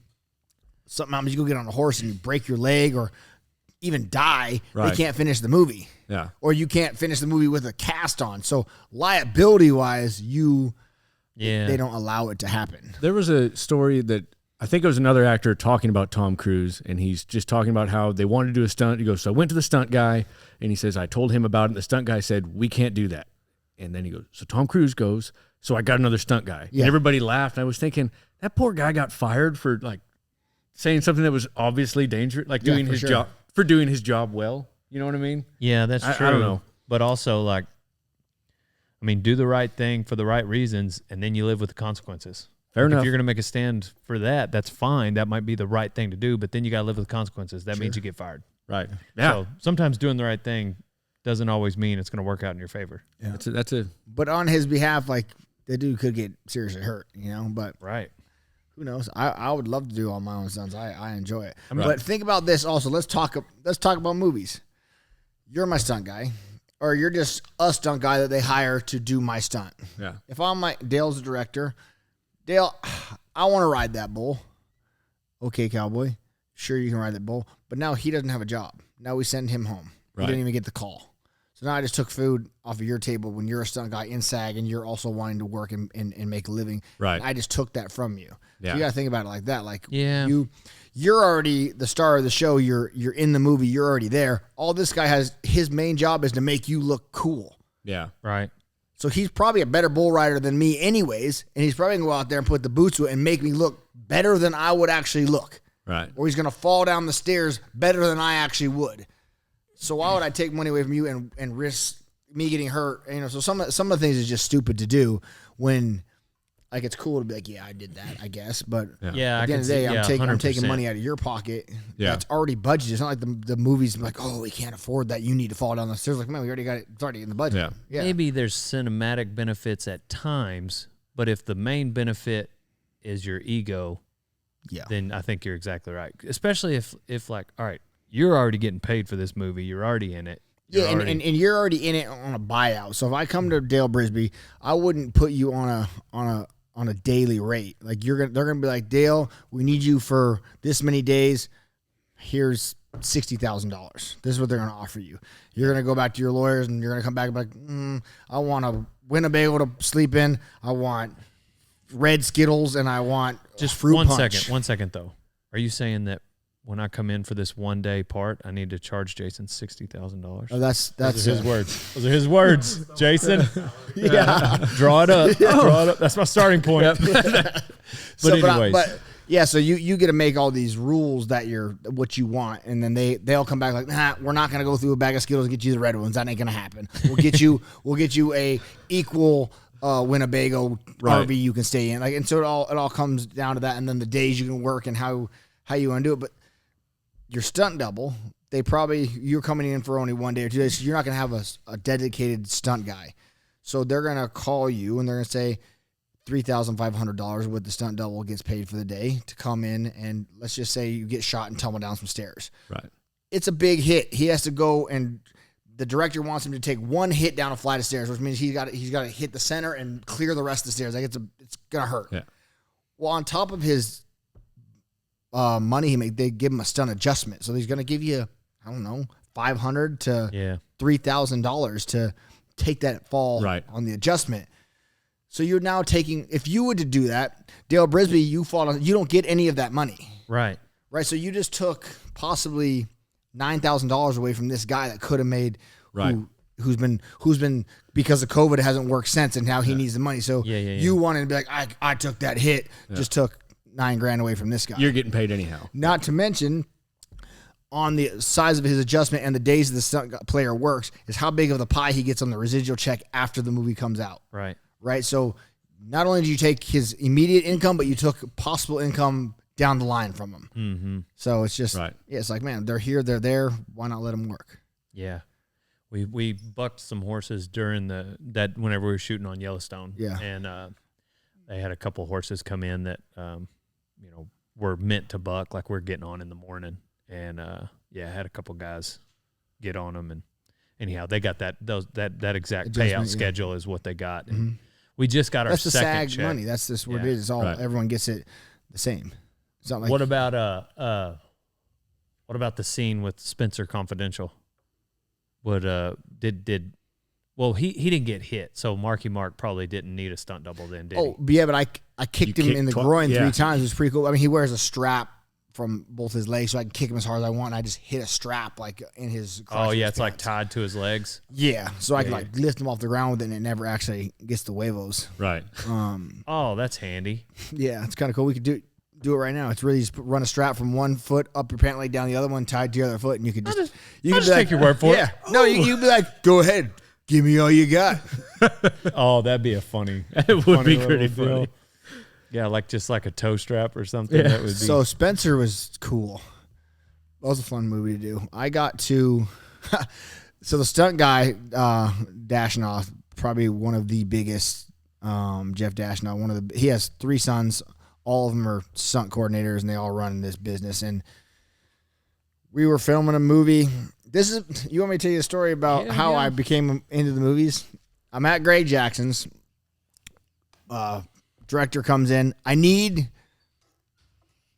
something happens, you go get on a horse and you break your leg or even die, Right. they can't finish the movie. Yeah. Or you can't finish the movie with a cast on. So liability wise, they don't allow it to happen. There was a story that I think it was another actor talking about Tom Cruise, and he's just talking about how they wanted to do a stunt. He goes, so I went to the stunt guy, and he says, I told him about it. And the stunt guy said, we can't do that. And then he goes, so Tom Cruise goes, so I got another stunt guy. Yeah. And everybody laughed. And I was thinking, that poor guy got fired for like saying something that was obviously dangerous, like doing his job, for doing his job well. You know what I mean? Yeah, that's true. I don't know. But also, like, I mean, do the right thing for the right reasons, and then you live with the consequences. Fair enough. If you're going to make a stand for that, that's fine. That might be the right thing to do, but then you got to live with the consequences. That means you get fired. Right. Yeah. So sometimes doing the right thing doesn't always mean it's going to work out in your favor. Yeah. That's a But on his behalf, like the dude could get seriously hurt, but Right. who knows? I would love to do all my own stunts. I enjoy it. Right. But think about this also. Let's talk about movies. You're my stunt guy, or you're just a stunt guy that they hire to do my stunt. yeah. If I'm Dale's the director, Dale, I want to ride that bull. Okay, Cowboy. Sure, you can ride that bull. But now he doesn't have a job. Now we send him home. Right. He didn't even get the call. So now I just took food off of your table when you're a stunt guy in SAG and you're also wanting to work and make a living. Right. I just took that from you. Yeah. So you got to think about it like that. Like Yeah. you're already the star of the show. You're in the movie. You're already there. All this guy has, his main job is to make you look cool. Yeah. Right. So he's probably a better bull rider than me anyways, and he's probably going to go out there and put the boots to it and make me look better than I would actually look. Right. Or he's going to fall down the stairs better than I actually would. So why would I take money away from you and risk me getting hurt? So some of the things is just stupid to do when, like, it's cool to be like, yeah, I did that, I guess. But Yeah. at the end of the day, I'm taking 100%. money out of your pocket. Yeah. That's already budgeted. It's not like the movie's like, oh, we can't afford that. You need to fall down the stairs. Like, man, we already got it. It's already in the budget. Yeah. Maybe there's cinematic benefits at times, but if the main benefit is your ego, then I think you're exactly right. Especially if like, all right, you're already getting paid for this movie. You're already in it. And you're already in it on a buyout. So if I come to Dale Brisby, I wouldn't put you on a daily rate. Like they're gonna be like, Dale, we need you for this many days. Here's $60,000. This is what they're gonna offer you. You're gonna go back to your lawyers and you're gonna come back and be like, I want a Winnebago to sleep in. I want red Skittles and I want Just fruit one punch. second. 1 second though. Are you saying that when I come in for this 1 day part, I need to charge Jason $60,000. Oh, that's Those are his words. Those are his words, Jason. yeah. Draw it up. Draw it up. That's my starting point. But anyways. But yeah, so you get to make all these rules that you're what you want, and then they'll come back like, nah, we're not gonna go through a bag of Skittles and get you the red ones. That ain't gonna happen. We'll get you a equal Winnebago RV you can stay in. Like, and so it all comes down to that, and then the days you can work and how you want to do it. But your stunt double, you're coming in for only 1 day or 2 days, so you're not gonna have a dedicated stunt guy. So they're gonna call you and they're gonna say $3,500 what the stunt double gets paid for the day to come in, and let's just say you get shot and tumble down some stairs. Right. It's a big hit. He has to go, and the director wants him to take one hit down a flight of stairs, which means he's got to hit the center and clear the rest of the stairs. Like it's gonna hurt. Yeah. Well, on top of his money he make, they give him a stunt adjustment, so he's gonna give you, I don't know, $500 to $3,000 to take that fall on the adjustment. So you're now taking, if you were to do that, Dale Brisby, you don't get any of that money. Right. Right. So you just took possibly $9,000 away from this guy that could have made, who's been because of COVID, it hasn't worked since, and now he needs the money. So you wanted to be like, I took that hit, just took $9,000 away from this guy. You're getting paid anyhow. Not to mention, on the size of his adjustment and the days the stunt player works, is how big of the pie he gets on the residual check after the movie comes out. Right. Right. So not only did you take his immediate income, but you took possible income down the line from him. Mm-hmm. So it's just, it's like, man, they're here, they're there. Why not let them work? Yeah. We bucked some horses during that whenever we were shooting on Yellowstone. Yeah. And they had a couple horses come in that, were meant to buck, like we're getting on in the morning. And, I had a couple guys get on them. And anyhow, they got that exact payout schedule is what they got. And we just got our second SAG check. money. That's just what it is. It's all everyone gets it the same. It's not like what about the scene with Spencer Confidential? What he didn't get hit, so Marky Mark probably didn't need a stunt double then, did he? Oh, yeah, but I kicked him in the groin 3 times. It was pretty cool. I mean, he wears a strap from both his legs, so I can kick him as hard as I want. And I just hit a strap like in his. Oh yeah, it's pants. like tied to his legs. Yeah, so I can like lift him off the ground with it, and it never actually gets the huevos. Right. Oh, that's handy. Yeah, it's kind of cool. We could do it right now. It's really just run a strap from one foot up your pant leg, down the other one, tied to your other foot, and you could just take your word for it. Yeah, no, you'd be like, go ahead, give me all you got. Oh, that'd be a funny. It would be pretty funny. Yeah, just like a toe strap or something. Yeah. That would be. So Spencer was cool. That was a fun movie to do. I got to, so the stunt guy, Dashnoff, probably one of the biggest, Jeff Dashnoff, he has 3 sons. All of them are stunt coordinators, and they all run this business. And we were filming a movie. You want me to tell you a story about how I became into the movies? I'm at Greg Jackson's. Director comes in. I need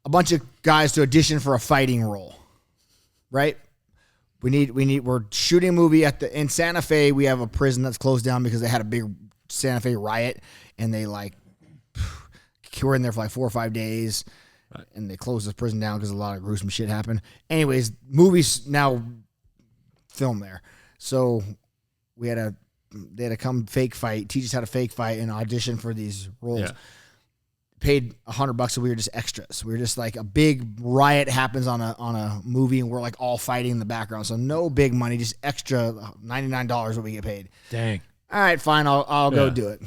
a bunch of guys to audition for a fighting role, right? We're shooting a movie in Santa Fe. We have a prison that's closed down because they had a big Santa Fe riot, and they were in there for 4 or 5 days, and they closed the prison down because a lot of gruesome shit happened. Anyways, movies now film there. So they had to come fake fight, teach us how to fake fight and audition for these roles. Yeah. Paid $100, so we were just extras. We were just like a big riot happens on a movie, and we're like all fighting in the background. So no big money, just extra $99 what we get paid. Dang. All right, fine, I'll go do it.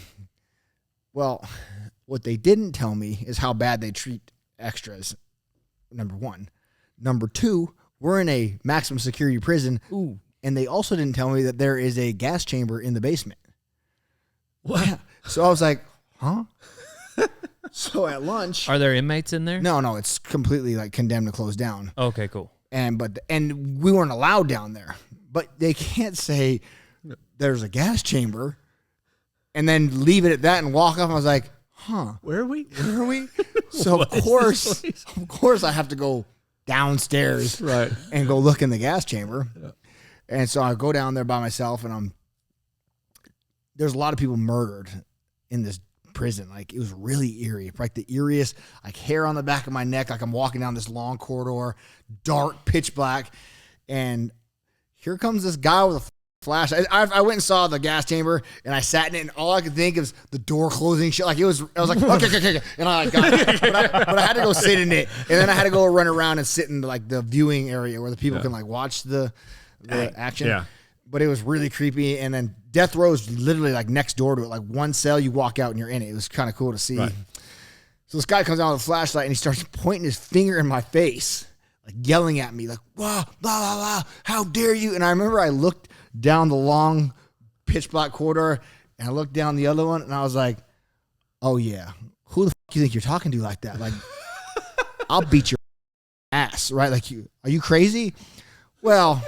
Well, what they didn't tell me is how bad they treat extras. Number 1. Number 2, we're in a maximum security prison. Ooh. And they also didn't tell me that there is a gas chamber in the basement. What? Yeah. So I was like, huh? So at lunch. Are there inmates in there? No, it's completely condemned to close down. Okay, cool. And we weren't allowed down there. But they can't say there's a gas chamber and then leave it at that and walk off. I was like, huh. Where are we? So of course I have to go downstairs and go look in the gas chamber. Yeah. And so I go down there by myself, and there's a lot of people murdered in this prison. Like, it was really eerie, like the eeriest, like hair on the back of my neck, like I'm walking down this long corridor, dark, pitch black, and here comes this guy with a flash. I went and saw the gas chamber, and I sat in it, and all I could think of was the door closing shit. Like, I was like, okay. And I like got it. But I had to go sit in it, and then I had to go run around and sit in like the viewing area where the people can like watch the action. Yeah. But it was really creepy. And then death row is literally like next door to it. Like one cell, you walk out and you're in it. It was kind of cool to see. Right. So this guy comes out with a flashlight, and he starts pointing his finger in my face, like yelling at me, like, "Wow, blah, blah, blah, how dare you?" And I remember I looked down the long pitch black corridor, and I looked down the other one, and I was like, "Oh yeah, who the fuck you think you're talking to like that? Like, I'll beat your ass, right? Like, are you crazy?" Well,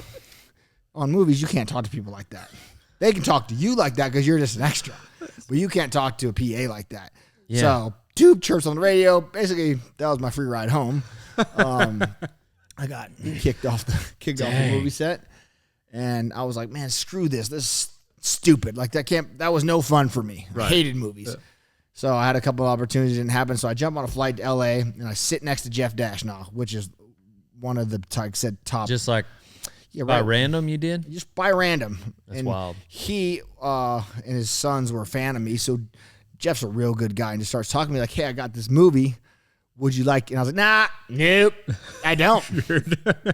on movies, you can't talk to people like that. They can talk to you like that because you're just an extra, but you can't talk to a PA like that. Yeah. So, tube chirps on the radio. Basically, that was my free ride home. I got kicked off the movie set. And I was like, man, screw this. This is stupid. Like, that was no fun for me. Right. I hated movies. Yeah. So I had a couple of opportunities, didn't happen. So I jump on a flight to LA, and I sit next to Jeff Dashnaw, which is one of the, like I said, top. Just like yeah, by right. random you did? Just by random. That's and wild. He and his sons were a fan of me. So Jeff's a real good guy, and just starts talking to me like, hey, I got this movie. Would you like? And I was like, nah, nope, I don't.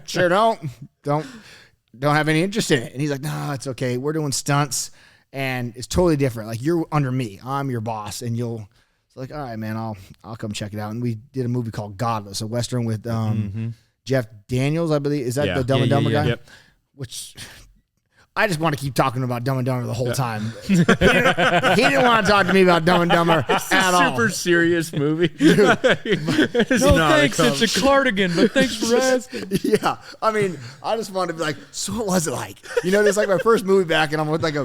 Sure don't. Don't have any interest in it. And he's like, no, it's okay. We're doing stunts, and it's totally different. Like, you're under me. I'm your boss, and it's like, all right, man, I'll come check it out. And we did a movie called Godless, a Western with Jeff Daniels, I believe. Is that the Dumb and Dumber guy? Yep. Which I just want to keep talking about Dumb and Dumber the whole time. he didn't want to talk to me about Dumb and Dumber at all. Super serious movie. No thanks, it's a cardigan, but thanks for asking. Yeah, I mean, I just wanted to be like, so what was it like? You know, it's like my first movie back, and I'm with like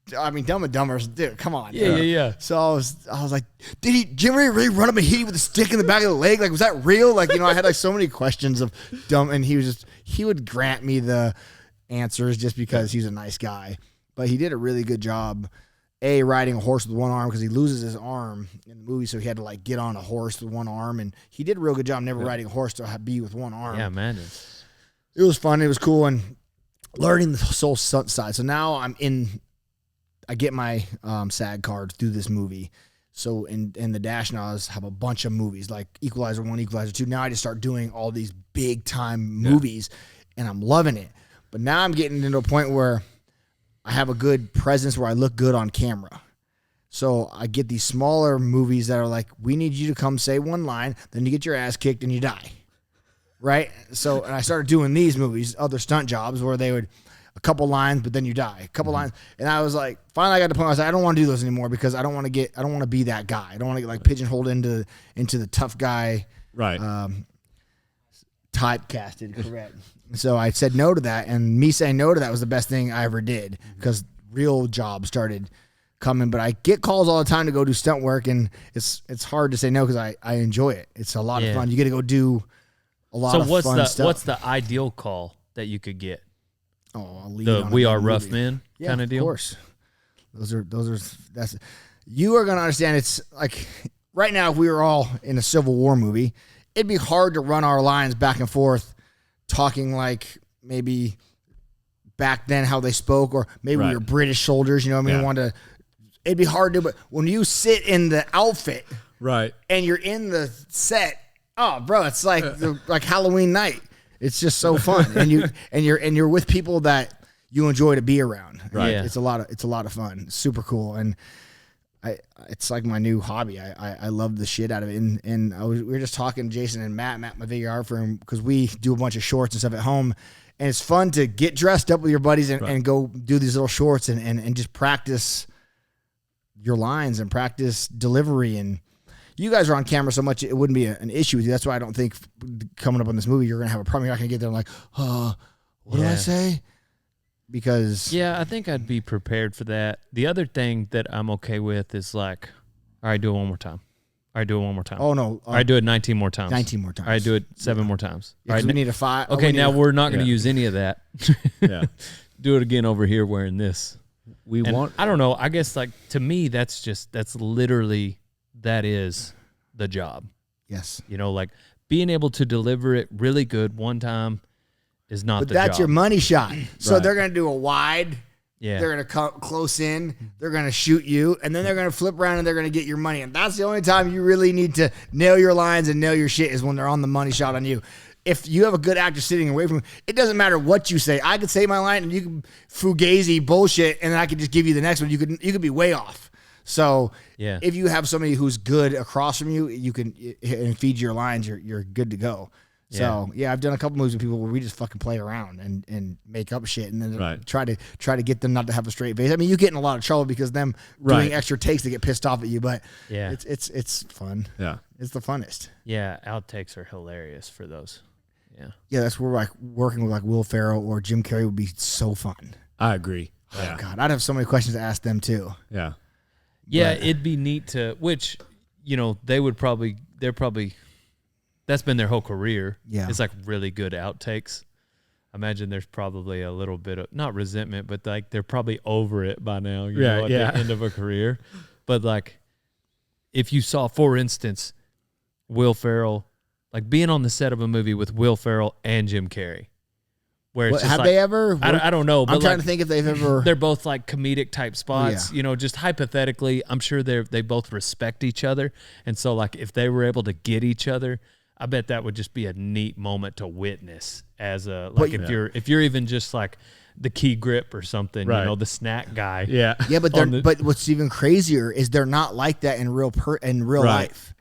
Dumb and Dumber, dude, come on. Yeah. So I was like, did Jim Ray really run up and hit you with a stick in the back of the leg? Like, was that real? Like, you know, I had like so many questions of Dumb, and he would grant me the answers just because he's a nice guy. But he did a really good job, riding a horse with one arm, because he loses his arm in the movie, so he had to like get on a horse with one arm, and he did a real good job never riding a horse to be with one arm. Yeah, man. It was fun. It was cool, and learning the soul stunt side. So now I get my SAG card through this movie. So in the Dashnaws have a bunch of movies like Equalizer 1, Equalizer 2. Now I just start doing all these big time movies, and I'm loving it. But now I'm getting into a point where I have a good presence where I look good on camera. So I get these smaller movies that are like, we need you to come say one line, then you get your ass kicked and you die. Right? So, and I started doing these movies, other stunt jobs, where they would, a couple lines, but then you die. A couple lines. And I was like, finally I got to the point where I was like, I don't want to do those anymore, because I don't want to be that guy. I don't want to get like pigeonholed into the tough guy. Right. Typecasted, correct. So I said no to that, and me saying no to that was the best thing I ever did, because real jobs started coming. But I get calls all the time to go do stunt work, and it's hard to say no, because I enjoy it. It's a lot of fun. You get to go do a lot of fun stuff. What's the ideal call that you could get? Oh, I'll leave The We Are Rough Men kind of deal? Of course. You are going to understand. It's like right now, if we were all in a Civil War movie, it'd be hard to run our lines back and forth talking like maybe back then how they spoke, or maybe we were British soldiers, you know what I mean? It'd be hard to, but when you sit in the outfit and you're in the set, oh bro, it's like like Halloween night. It's just so fun. and you're with people that you enjoy to be around. Right. Yeah. It's a lot of fun. Super cool. And it's like my new hobby. I love the shit out of it. And we were just talking, Jason and Matt, my videographer, because we do a bunch of shorts and stuff at home. And it's fun to get dressed up with your buddies and go do these little shorts and just practice your lines and practice delivery. And you guys are on camera so much, it wouldn't be an issue with you. That's why I don't think coming up on this movie, you're going to have a problem. You're not going to get there and like, what do I say? Because I think I'd be prepared for that. The other thing that I'm okay with is like, all right, do it one more time. All right, do it one more time. Oh no! All right, do it 19 more times. 19 more times. All right, do it 7 more times. Yeah, all right, we need a 5. Okay, now we're not going to use any of that. Yeah. Do it again over here wearing this. We And want. I don't know. I guess like to me, that's literally that is the job. Yes. You know, like being able to deliver it really good one time is not But the that's job. your money shot. So Right. they're going to do a wide. Yeah. They're going to come close in. They're going to shoot you. And then they're going to flip around and they're going to get your money. And that's the only time you really need to nail your lines and nail your shit is when they're on the money shot on you. If you have a good actor sitting away from you, it doesn't matter what you say. I could say my line and you can fugazi bullshit and then I could just give you the next one. You could be way off. So Yeah. if you have somebody who's good across from you, you can and feed your lines, you're good to go. So yeah, I've done a couple movies with people where we just fucking play around and make up shit and then Right. try to get them not to have a straight face. I mean, you get in a lot of trouble because them Right. doing extra takes to get pissed off at you, but Yeah. it's fun. Yeah. It's the funnest. Yeah, outtakes are hilarious for those. Yeah. Yeah, that's where like working with like Will Ferrell or Jim Carrey would be so fun. I agree. Oh Yeah. God, I'd have so many questions to ask them too. Yeah. Yeah, it'd be neat to, which, you know, they're probably, that's been their whole career. Yeah. It's like really good outtakes. I imagine there's probably a little bit of, not resentment, but like they're probably over it by now, you know, at the end of a career. But like, if you saw, for instance, Will Ferrell, like being on the set of a movie with Will Ferrell and Jim Carrey, where it's just Have like, they ever? I don't know, but I'm trying like, to think if they've ever. they're both like comedic type spots, Yeah. you know, just hypothetically, I'm sure they both respect each other. And so like if they were able to get each other, I bet that would just be a neat moment to witness as a, like if you're even just like the key grip or something, Right. you know, the snack guy. Yeah. Yeah, but but what's even crazier is they're not like that in real Right. life.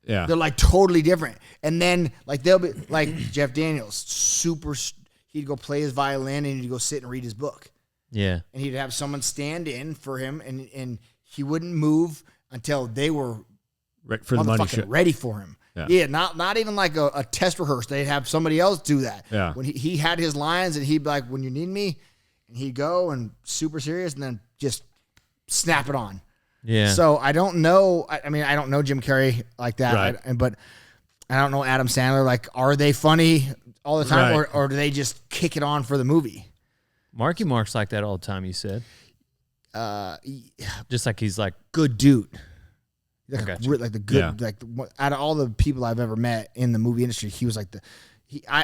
Yeah. They're like totally different. And then like they'll be like Jeff Daniels, he'd go play his violin and he'd go sit and read his book. Yeah. And he'd have someone stand in for him and he wouldn't move until they were Right for the money motherfucking shot. ready for him. Yeah, not even like a test rehearse. They'd have somebody else do that. Yeah. When he had his lines and he'd be like, when you need me, and he'd go and super serious and then just snap it on. Yeah. So I don't know. I mean, I don't know Jim Carrey like that, Right. but I don't know Adam Sandler. Like, are they funny all the time, Right. or do they just kick it on for the movie? Marky Mark's like that all the time, you said. Just like he's like, Good dude. Like, Gotcha. like the good, Yeah. like out of all the people I've ever met in the movie industry, he was like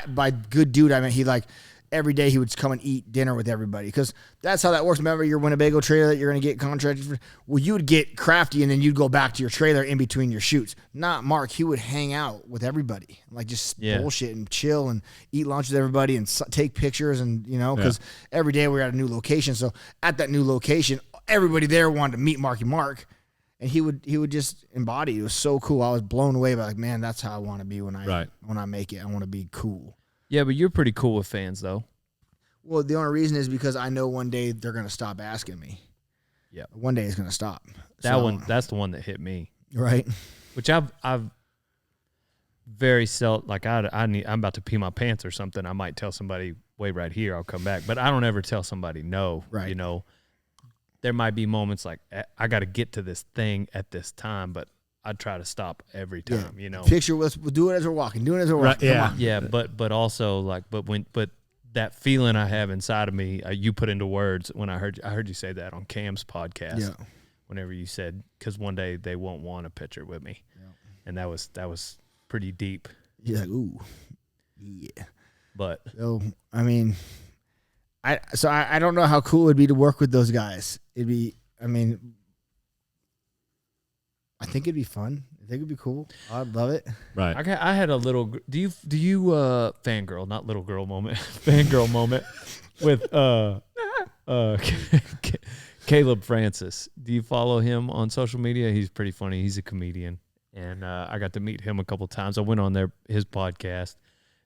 by good dude, I mean, he like every day he would come and eat dinner with everybody because that's how that works. Remember your Winnebago trailer that you're going to get contracted for? Well, you would get crafty and then you'd go back to your trailer in between your shoots. Not Mark. He would hang out with everybody, like just bullshit and chill and eat lunch with everybody and take pictures and, you know, because every day we were at a new location. So at that new location, everybody there wanted to meet Marky Mark. And he would just embody. It was so cool. I was blown away by like, man, that's how I want to be when I make it. I want to be cool. yeah, but you're pretty cool with fans though. Well, the only reason is because I know one day they're gonna stop asking me. Yeah. One day it's gonna stop. That's the one that hit me. Right. Which I've very like I'm about to pee my pants or something. I might tell somebody, wait right here, I'll come back. But I don't ever tell somebody no. Right. You know, there might be moments like I got to get to this thing at this time, but I try to stop every time. You know. Picture we'll do it as we're walking. Do it as we're walking. yeah. Come on. Yeah, but also like but that feeling I have inside of me, you put into words when I heard you say that on Cam's podcast. Yeah. Whenever you said, because one day they won't want a picture with me, and that was pretty deep. You're like, ooh, yeah. But So I mean, I don't know how cool it would be to work with those guys. It'd be, I mean, I think it'd be fun. I think it'd be cool. I'd love it. Right. I had a little. Do you fangirl, not little girl moment, fangirl moment with Caleb Francis? Do you follow him on social media? He's pretty funny. He's a comedian, and I got to meet him a couple times. I went on his podcast.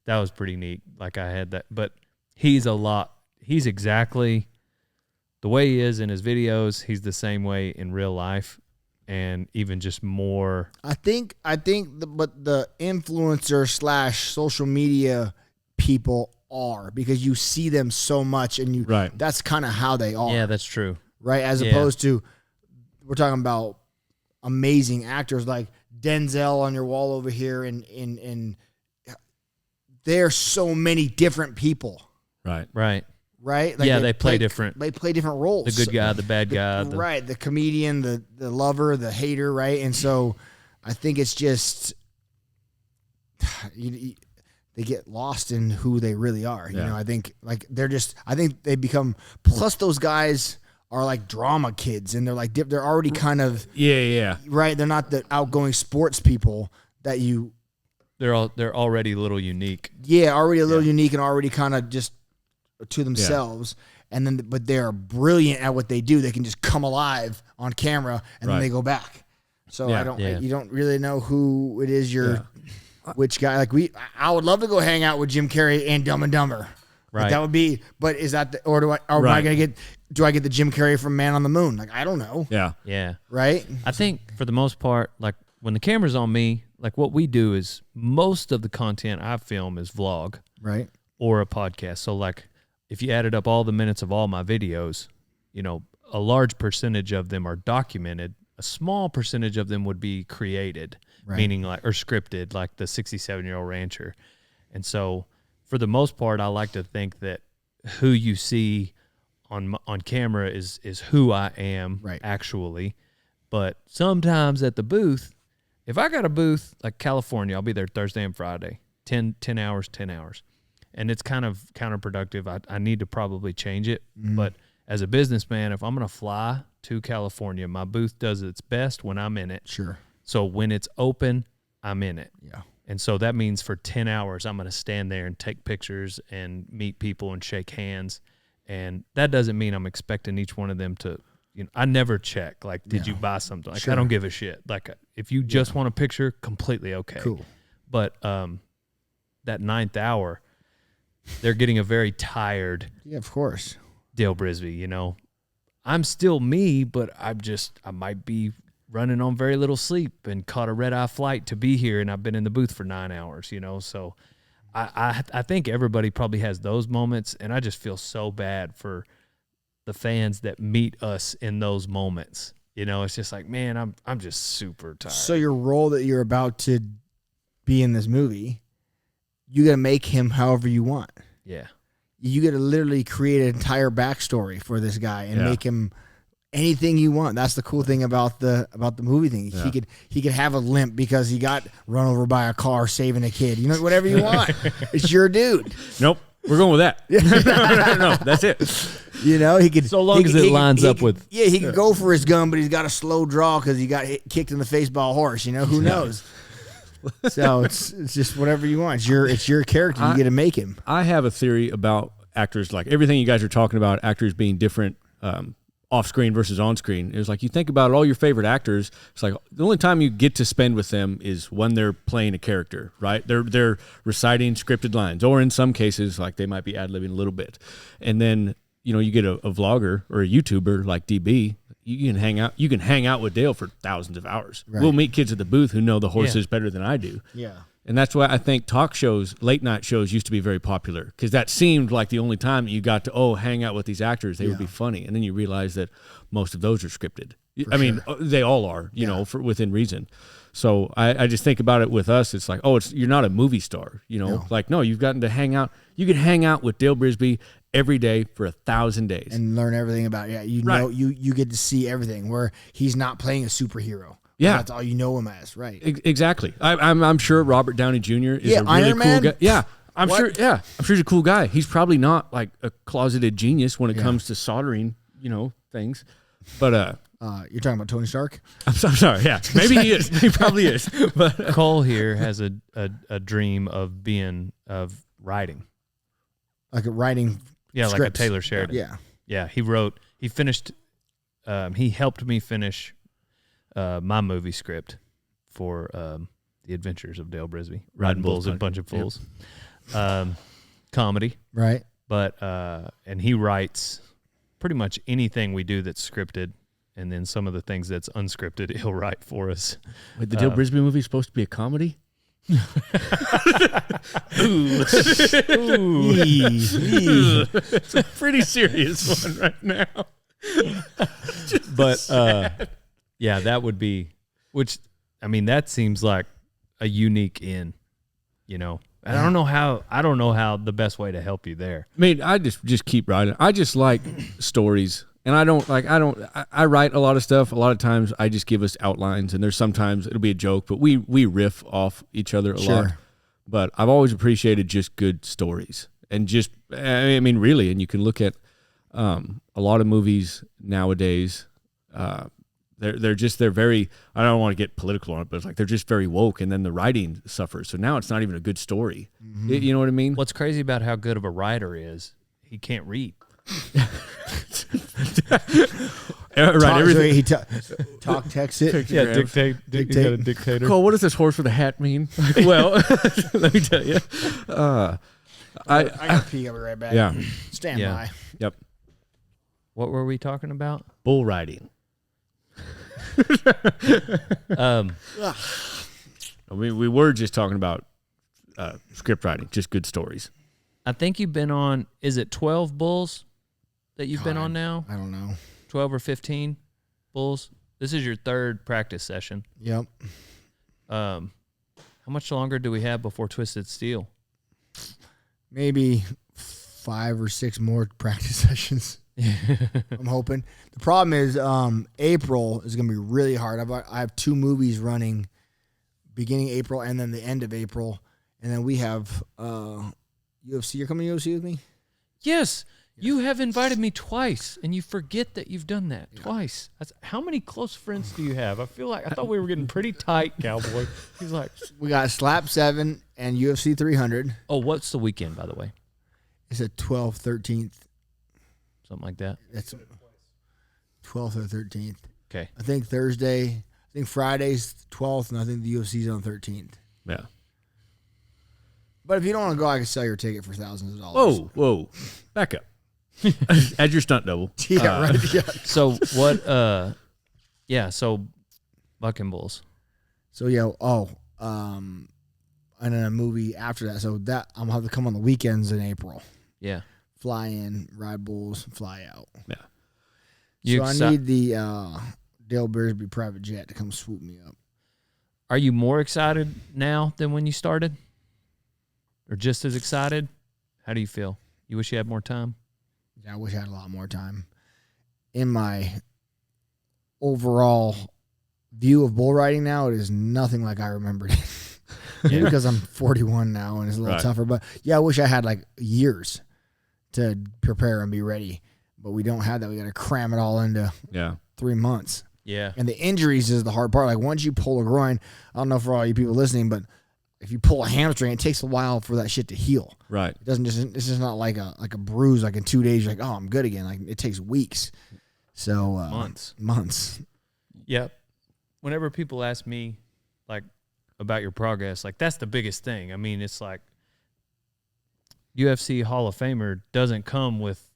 That was pretty neat. Like I had that, but he's exactly the way he is in his videos. He's the same way in real life, and even just more. I think but the influencer / social media people are, because you see them so much and Right. that's kind of how they are. Yeah, that's true. Right. As opposed to, we're talking about amazing actors like Denzel on your wall over here. And there's so many different people. Right. Right. Right. Yeah, they play different. They play different roles. The good guy, the bad guy. Right. The comedian, the lover, the hater. Right. And so I think it's just they get lost in who they really are. You know, I think like I think they become, plus those guys are like drama kids, and they're like, they're already kind of, right. They're not the outgoing sports people that you, they're already a little unique. Yeah. Already a little unique and already kind of just to themselves. And then, but they're brilliant at what they do. They can just come alive on camera and then they go back. So you don't really know who it is which guy. Like I would love to go hang out with Jim Carrey and Dumb and Dumber. Right. Like that would be, but is that or am I going to do I get the Jim Carrey from Man on the Moon? Like, I don't know. Yeah. Yeah. Right. I think for the most part, like when the camera's on me, like what we do is most of the content I film is vlog. Right. Or a podcast. So like if you added up all the minutes of all my videos, you know, a large percentage of them are documented. A small percentage of them would be created, meaning like, or scripted, like the 67-year-old rancher. And so for the most part, I like to think that who you see on camera is who I am actually. But sometimes at the booth, if I got a booth like California, I'll be there Thursday and Friday, 10 hours. And it's kind of counterproductive. I need to probably change it. But as a businessman, if I'm going to fly to California, my booth does its best when I'm in it. Sure. So when it's open, I'm in it. Yeah. And so that means for 10 hours, I'm going to stand there and take pictures and meet people and shake hands. And that doesn't mean I'm expecting each one of them to, you know, I never check, like, did you buy something? Like, I don't give a shit. Like, if you just want a picture, completely okay. Cool. But that 9th hour, they're getting a very tired of course, Dale Brisby, you know. I'm still me, but I might be running on very little sleep and caught a red-eye flight to be here, and I've been in the booth for 9 hours, you know. So I think everybody probably has those moments, and I just feel so bad for the fans that meet us in those moments. You know, it's just like, man, I'm just super tired. So your role that you're about to be in this movie, you got to make him however you want. Yeah. You got to literally create an entire backstory for this guy and make him anything you want. That's the cool thing about the movie thing. Yeah. He could have a limp because he got run over by a car saving a kid. You know, whatever you want. It's your dude. Nope. We're going with that. No, that's it. You know, he could, so long as it lines up with. Yeah, he could go for his gun, but he's got a slow draw because he got kicked in the face by a horse. You know, who knows? So it's just whatever you want. It's your character. You get to make him. I have a theory about actors, like everything you guys are talking about, actors being different off screen versus on screen. It was like, you think about all your favorite actors. It's like the only time you get to spend with them is when they're playing a character, right? They're reciting scripted lines, or in some cases, like they might be ad-libbing a little bit. And then, you know, you get a vlogger or a YouTuber like DB. You can hang out with Dale for thousands of hours. Right. We'll meet kids at the booth who know the horses better than I do. Yeah. And that's why I think talk shows, late night shows, used to be very popular, because that seemed like the only time you got to hang out with these actors. They would be funny, and then you realize that most of those are scripted. I mean, they all are, you know, for within reason. So I just think about it with us. It's like, you're not a movie star, you know. Like, no, you've gotten to hang out. You could hang out with Dale Brisby every day for 1,000 days and learn everything about it. Yeah, you know, you get to see everything where he's not playing a superhero. Yeah, that's all you know him as, right? Exactly. I'm sure Robert Downey Jr. is a really cool guy. Yeah, I'm sure he's a cool guy. He's probably not like a closeted genius when it comes to soldering, you know, things. But you're talking about Tony Stark? I'm sorry. Yeah, maybe he is. He probably is. But Cole here has a dream of writing, like a writing. Yeah, scripts. like a Taylor Sheridan. Yeah. He finished. He helped me finish my movie script for The Adventures of Dale Brisby, Riding Bulls and Bunch of Fools. Comedy. Right. But and he writes pretty much anything we do that's scripted, and then some of the things that's unscripted he'll write for us. Wait, the Dale Brisby movie is supposed to be a comedy? It's a pretty serious one right now. But yeah, that would be, which, I mean, that seems like a unique in, you know. I don't know how the best way to help you there. I mean, I just keep writing. I just like stories And I write a lot of stuff. A lot of times I just give us outlines, and there's sometimes it'll be a joke, but we riff off each other a lot. But I've always appreciated just good stories, and just, I mean, really, and you can look at a lot of movies nowadays. They're very, I don't want to get political on it, but it's like they're just very woke, and then the writing suffers. So now it's not even a good story. You know what I mean? What's crazy about how good of a writer is, he can't read. Everything. He talk, text it. Yeah, dictate. You got a dictator. Cole, what does this horse with a hat mean? Well, let me tell you. I gotta pee. I'll be right back. Yeah. Stand Yeah. by. Yep. What were we talking about? Bull riding. I mean, we were just talking about script writing, just good stories. I think you've been on, is it 12 bulls that you've been on now? I don't know. 12 or 15 bulls? This is your third practice session. Yep. How much longer do we have before Twisted Steel? Maybe 5 or 6 more practice sessions. I'm hoping. The problem is April is going to be really hard. I have 2 movies running beginning April and then the end of April. And then we have UFC. You're coming to UFC with me? Yes. You have invited me twice, and you forget that you've done that twice. How many close friends do you have? I thought we were getting pretty tight, Cowboy. He's like, We got Slap 7 and UFC 300. oh, what's the weekend, by the way? It's a 12th, 13th. Something like that. That's 12th or 13th. Okay. I think Friday's 12th, and I think the UFC's on 13th. Yeah. But if you don't want to go, I can sell your ticket for thousands of dollars. Whoa. Back up. Add your stunt double. Yeah, right. Yeah. So what? So bucking bulls. So yeah. And then a movie after that. So that I'm gonna have to come on the weekends in April. Yeah. Fly in, ride bulls, fly out. Yeah. I need the Dale Brisby private jet to come swoop me up. Are you more excited now than when you started, or just as excited? How do you feel? You wish you had more time? I wish I had a lot more time. In my overall view of bull riding now, it is nothing like I remembered it. Maybe because I'm 41 now and it's a little tougher. But yeah, I wish I had like years to prepare and be ready. But we don't have that. We got to cram it all into 3 months. Yeah. And the injuries is the hard part. Like once you pull a groin, I don't know for all you people listening, but if you pull a hamstring, it takes a while for that shit to heal. Right. It doesn't just. It's just not like a bruise. Like in 2 days, you're like, oh, I'm good again. Like it takes weeks. So months. Yep. Whenever people ask me, like, about your progress, like that's the biggest thing. I mean, it's like UFC Hall of Famer doesn't come with,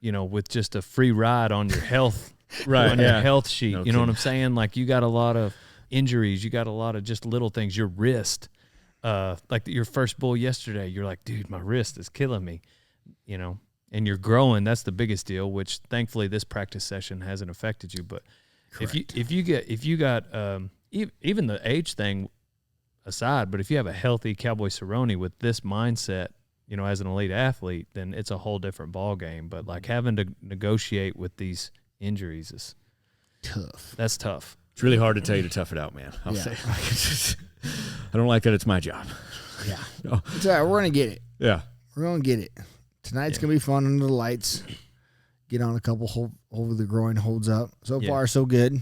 with just a free ride on your health, on your health sheet. No you know what I'm saying? Like you got a lot of injuries. You got a lot of just little things. Your wrist, like your first bull yesterday, you're like, dude, my wrist is killing me, and you're growing. That's the biggest deal, which thankfully this practice session hasn't affected you. But Correct. if you got, even the age thing aside, but if you have a healthy Cowboy Cerrone with this mindset, as an elite athlete, then it's a whole different ball game. But like having to negotiate with these injuries is Tough. That's tough. It's really hard to tell you to tough it out, man. I'll say. I don't like that it's my job. Yeah. No. It's all right. We're going to get it. Yeah. We're going to get it. Tonight's going to be fun under the lights. Get on a couple over the groin holds up. So far, so good.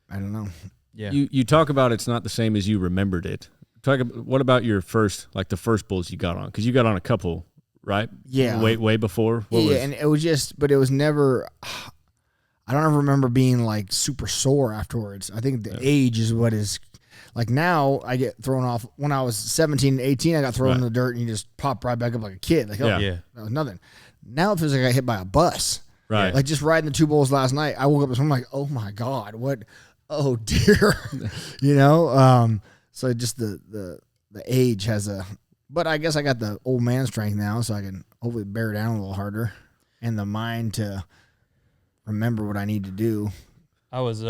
I don't know. Yeah. You talk about it's not the same as you remembered it. What about your first, like the first bulls you got on? Because you got on a couple, right? Yeah. Way before? And it was but it was never, I don't ever remember being like super sore afterwards. I think the age is what is, like now I get thrown off. When I was 17, 18, I got thrown in the dirt and you just pop right back up like a kid. Like, that was nothing. Now it feels like I got hit by a bus. Right. Like just riding the 2 bulls last night, I woke up and I'm like, oh my God, what? Oh dear. So just the age has but I guess I got the old man strength now, so I can hopefully bear down a little harder and the mind to remember what I need to do. I was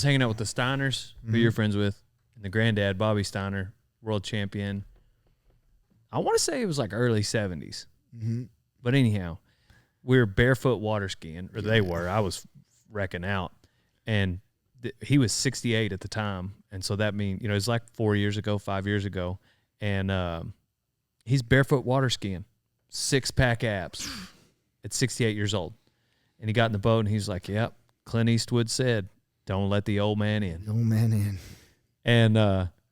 hanging out with the Steiners, who you're friends with, and the granddad, Bobby Steiner, world champion. I want to say it was like early 70s. Mm-hmm. But anyhow, we were barefoot water skiing, or they were. I was wrecking out, and he was 68 at the time, and so that means it's like 5 years ago, and he's barefoot water skiing, 6-pack abs, at 68 years old, and he got in the boat and he's like, "Yep, Clint Eastwood said, don't let the old man in." The old man in. And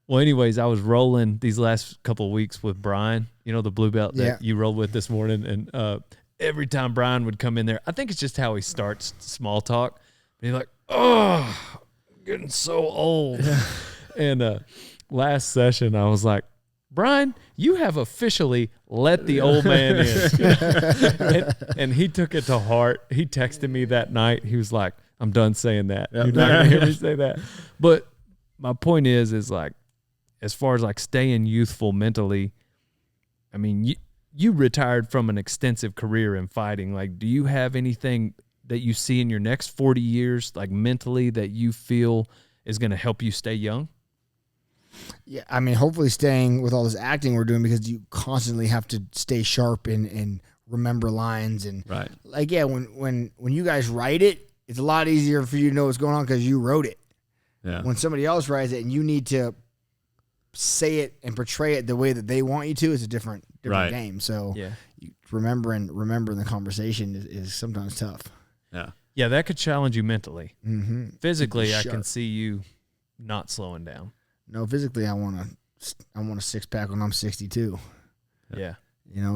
well, anyways, I was rolling these last couple of weeks with Brian, the blue belt that you rolled with this morning, and every time Brian would come in there, I think it's just how he starts small talk. He's like, "Oh, I'm getting so old." And last session, I was like, "Brian, you have officially let the old man in." and he took it to heart. He texted me that night. He was like, "I'm done saying that. You're not going to hear me say that." But my point is like, as far as like staying youthful mentally, I mean, you retired from an extensive career in fighting. Like, do you have anything that you see in your next 40 years, like mentally, that you feel is going to help you stay young? Yeah, I mean, hopefully staying with all this acting we're doing, because you constantly have to stay sharp and remember lines. And Right. like, yeah, when you guys write it, it's a lot easier for you to know what's going on because you wrote it. Yeah. When somebody else writes it and you need to say it and portray it the way that they want you to, it's a different Right. game. So Yeah. remembering the conversation is sometimes tough. Yeah. Yeah, that could challenge you mentally. Mm-hmm. Physically, I Sharp. can see you not slowing down. No, physically, I want a 6-pack when I'm 62. Yeah.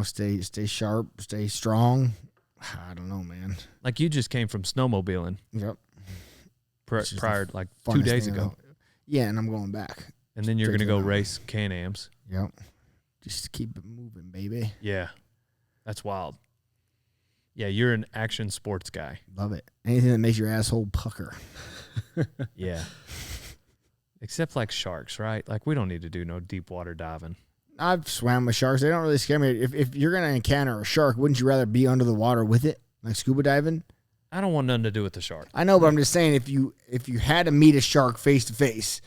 Stay sharp, stay strong. I don't know, man. Like, you just came from snowmobiling Yep. It's just prior, the like 2 funnest days thing ago. Yeah, and I'm going back. And then you're Straight going to to go the race Can-Ams. Yep. Just keep it moving, baby. Yeah. That's wild. Yeah, you're an action sports guy. Love it. Anything that makes your asshole pucker. Yeah. Except like sharks, right? Like, we don't need to do no deep water diving. I've swam with sharks. They don't really scare me. If you're going to encounter a shark, wouldn't you rather be under the water with it, like scuba diving? I don't want nothing to do with the shark. I know, but I'm just saying, if you had to meet a shark face to face,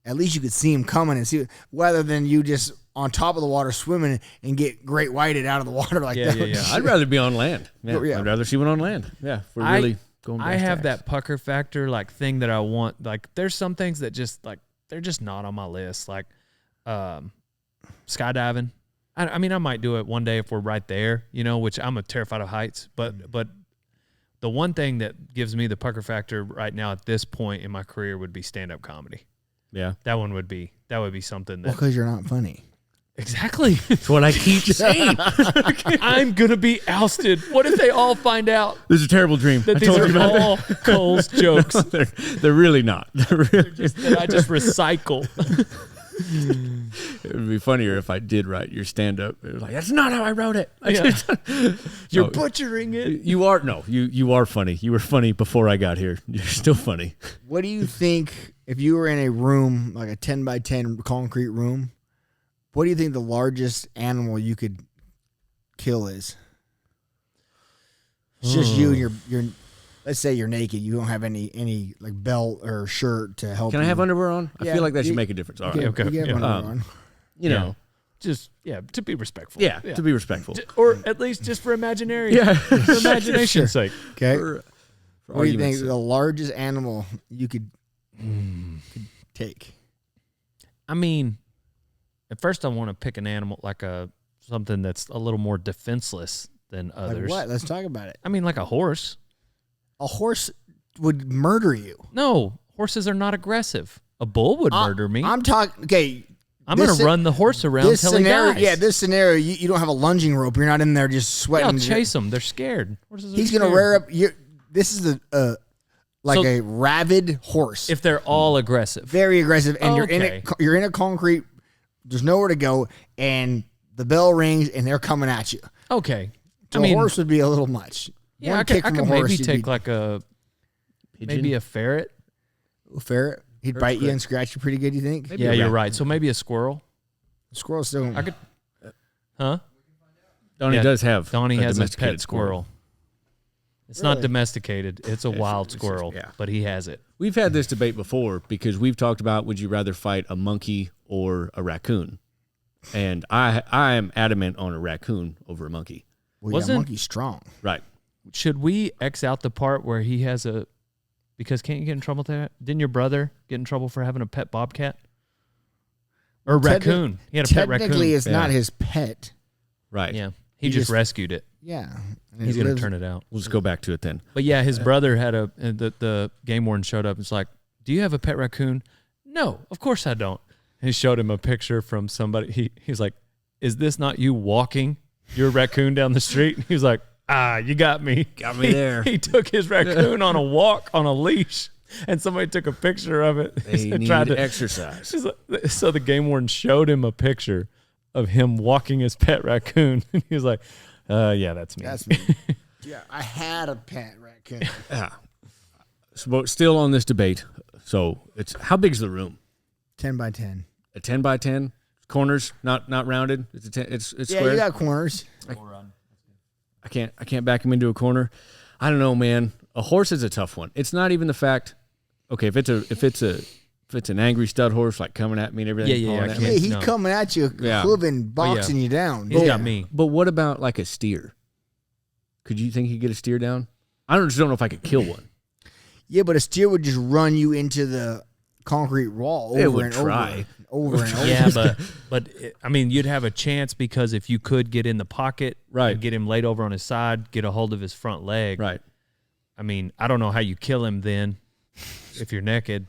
at least you could see him coming and see, rather than you just on top of the water swimming and get great whited out of the water like Yeah, that. yeah, yeah. I'd rather be on land. Yeah. Yeah. I'd rather see one on land. Yeah. If we're I- really going I brass have tacks. that pucker factor, like, thing that I want. Like, there's some things that just, like, they're just not on my list. Like, skydiving. I mean, I might do it one day if we're right there, which I'm terrified of heights. But the one thing that gives me the pucker factor right now at this point in my career would be stand-up comedy. Yeah. That would be something that... Well, because you're not funny. Exactly. That's what I keep saying. I'm going to be ousted. What if they all find out This is a terrible dream. that I these told you are about all Cole's jokes that. They're really not. They're really, that I just recycle? it would be funnier if I did write your stand-up. It was like, that's not how I wrote it. You're No, butchering it. You are funny. You were funny before I got here. You're still funny. What do you think, if you were in a room, like a 10 by 10 concrete room, what do you think the largest animal you could kill is? It's just you and your let's say you're naked. You don't have any like belt or shirt to help Can I you. have underwear on? I Yeah, feel like that should you- make a difference. All right. You Okay. can have Yeah. underwear on. You know. Just, to be respectful. To be respectful. Or at least just for imaginary. Yeah. For imagination's sake. Okay. For What do you think argument's sake. the largest animal you could take? I mean, at first I want to pick an animal, like something that's a little more defenseless than others. Like what? Let's talk about it. I mean, like a horse. A horse would murder you. No, horses are not aggressive. A bull would murder me. I'm talking. Okay. I'm going to run the horse around This until scenario, he dies. yeah, this scenario, you don't have a lunging rope. You're not in there just Yeah, sweating. I'll chase them. They're scared. Horses are He's gonna scared. rear up. This is like So- a rabid horse, If they're all aggressive. very aggressive, and Okay. you're in a concrete. There's nowhere to go, and the bell rings, and they're coming at you. Okay. So a horse would be a little much. yeah, One I kick could from a horse, maybe you'd take be like a Pigeon? maybe a ferret. a ferret. He'd bite you and scratch you pretty good. You think? Yeah, a you're rat. right. So maybe a squirrel. Squirrel still. I could. Huh? Donnie Yeah, does have Donnie has a domesticated pet squirrel. It's not Really? domesticated. It's a wild squirrel, yeah. but he has it. We've had this debate before because we've talked about would you rather fight a monkey or a raccoon? And I am adamant on a raccoon over a monkey. Well, yeah, Wasn't- monkey's strong. Right. Should we X out the part where he has a? Because can't you get in trouble with that? Didn't your brother get in trouble for having a pet bobcat or raccoon? He had a pet raccoon. Technically, it's not Yeah. his pet. Right. Yeah, he He just just- rescued it. Yeah. And He's it gonna lives- turn it out. We'll just go back to it then. But yeah, his brother had the game warden showed up. It's like, do you have a pet raccoon? No, of course I don't. And he showed him a picture from somebody. He was like, is this not you walking your raccoon down the street? And he was like, you got me. Got me there. He took his raccoon on a walk on a leash, and somebody took a picture of it. They and need exercise. So the game warden showed him a picture of him walking his pet raccoon. And he was like, yeah, that's me. That's me. Yeah, I had a pet raccoon. Yeah. So, but still on this debate. So it's how big's the room? 10 by 10. A 10 by 10? Corners, not rounded. It's a 10, it's Yeah, square. you got corners. I can't back him into a corner. I don't know, man. A horse is a tough one. It's not even the fact. Okay, if it's an angry stud horse like coming at me and everything. Yeah, pulling I at can't- me. Hey, he's no. coming at you, Yeah. clubbing, boxing you down. He's got me. But what about like a steer? Could you think he'd get a steer down? I just don't know if I could kill one. Yeah, but a steer would just run you into the concrete wall It over would and try. over and over. Yeah, but I mean, you'd have a chance because if you could get in the pocket, Right. and get him laid over on his side, get a hold of his front leg. Right. I mean, I don't know how you kill him then, if you're naked.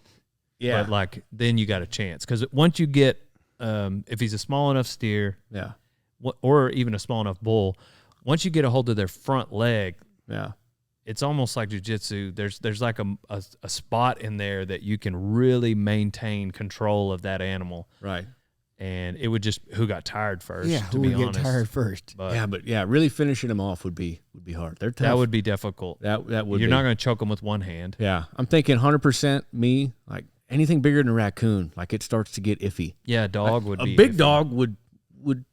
Yeah. But like, then you got a chance because once you get, if he's a small enough steer, Yeah. or even a small enough bull, once you get a hold of their front leg, Yeah. it's almost like jiu-jitsu. There's like a spot in there that you can really maintain control of that animal. Right. And it would just who got tired first. Yeah, to who be would get honest. tired first? But Yeah, really finishing them off would be hard. They're tough. that would be difficult. that would. You're be. not going to choke them with one hand. Yeah, I'm thinking 100% me. Like anything bigger than a raccoon, like it starts to get iffy. Yeah, a dog would A be big iffy. dog would.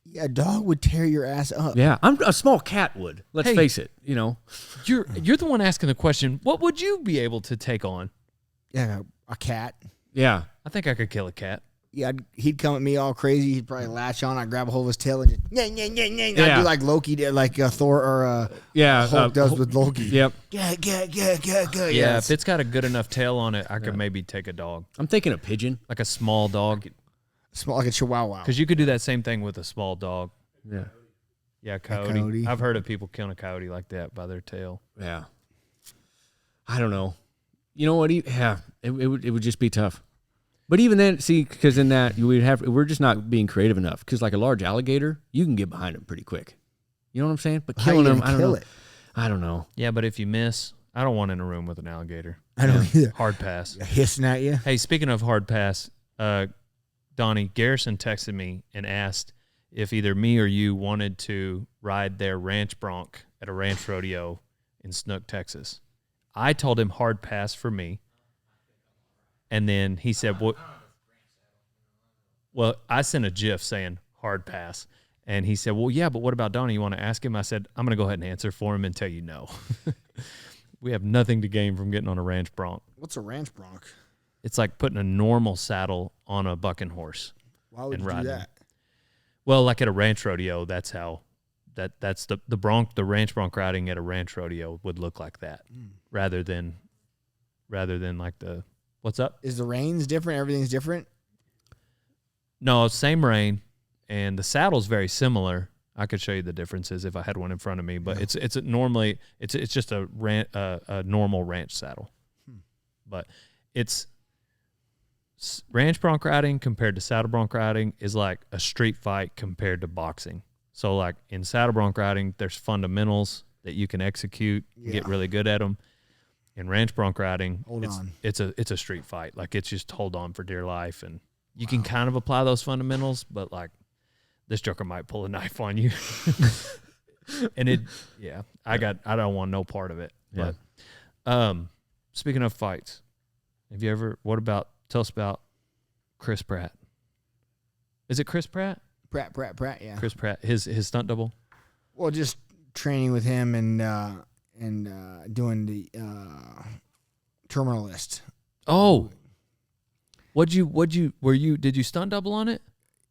Yeah, a dog would tear your ass up. Yeah, a small cat would. Let's Hey. face it. You know. You're the one asking the question. What would you be able to take on? Yeah, a cat. Yeah. I think I could kill a cat. Yeah, he'd come at me all crazy. He'd probably latch on. I'd grab a hold of his tail and just I'd Yeah. do like Loki did, like Thor or Yeah. Hulk does with Loki. Yep. Yeah. Yeah, if it's got a good enough tail on it, I could maybe take a dog, I'm thinking a pigeon. like a small dog, small like a chihuahua. because you could do that same thing with a small dog. Yeah. Yeah, coyote. coyote. I've heard of people killing a coyote like that by their tail. Yeah. I don't know. You know what? Yeah. It would just be tough. But even then, see, because in that we're just not being creative enough. Because like a large alligator, you can get behind them pretty quick. You know what I'm saying? But How you killing them, gonna I don't kill know. it? I don't know. Yeah, but if you miss, I don't want in a room with an alligator. I don't either. Hard pass. Hissing at you. Hey, speaking of hard pass, Donnie Garrison texted me and asked if either me or you wanted to ride their ranch bronc at a ranch rodeo in Snook, Texas. I told him hard pass for me. And then he said, well, I sent a GIF saying hard pass. And he said, well, yeah, but what about Donnie? You want to ask him? I said, I'm going to go ahead and answer for him and tell you no. We have nothing to gain from getting on a ranch bronc. What's a ranch bronc? It's like putting a normal saddle on a bucking horse. Why would And you do riding. that? Well, like at a ranch rodeo, that's how that's the ranch bronc riding at a ranch rodeo would look like that, rather than like the what's up? Is the reins different? Everything's different? No, same rein, and the saddle's very similar. I could show you the differences if I had one in front of me, but it's just a normal ranch saddle, but it's ranch bronc riding compared to saddle bronc riding is like a street fight compared to boxing. So like in saddle bronc riding, there's fundamentals that you can execute, get really good at them. In ranch bronc riding, it's a street fight. Like it's just hold on for dear life, and you can kind of apply those fundamentals, but like this joker might pull a knife on you. And I don't want no part of it. Yeah. But speaking of fights, tell us about Chris Pratt. Is it Chris Pratt? Pratt, yeah. Chris Pratt, his stunt double. Well, just training with him and doing the terminal list. Oh, did you stunt double on it?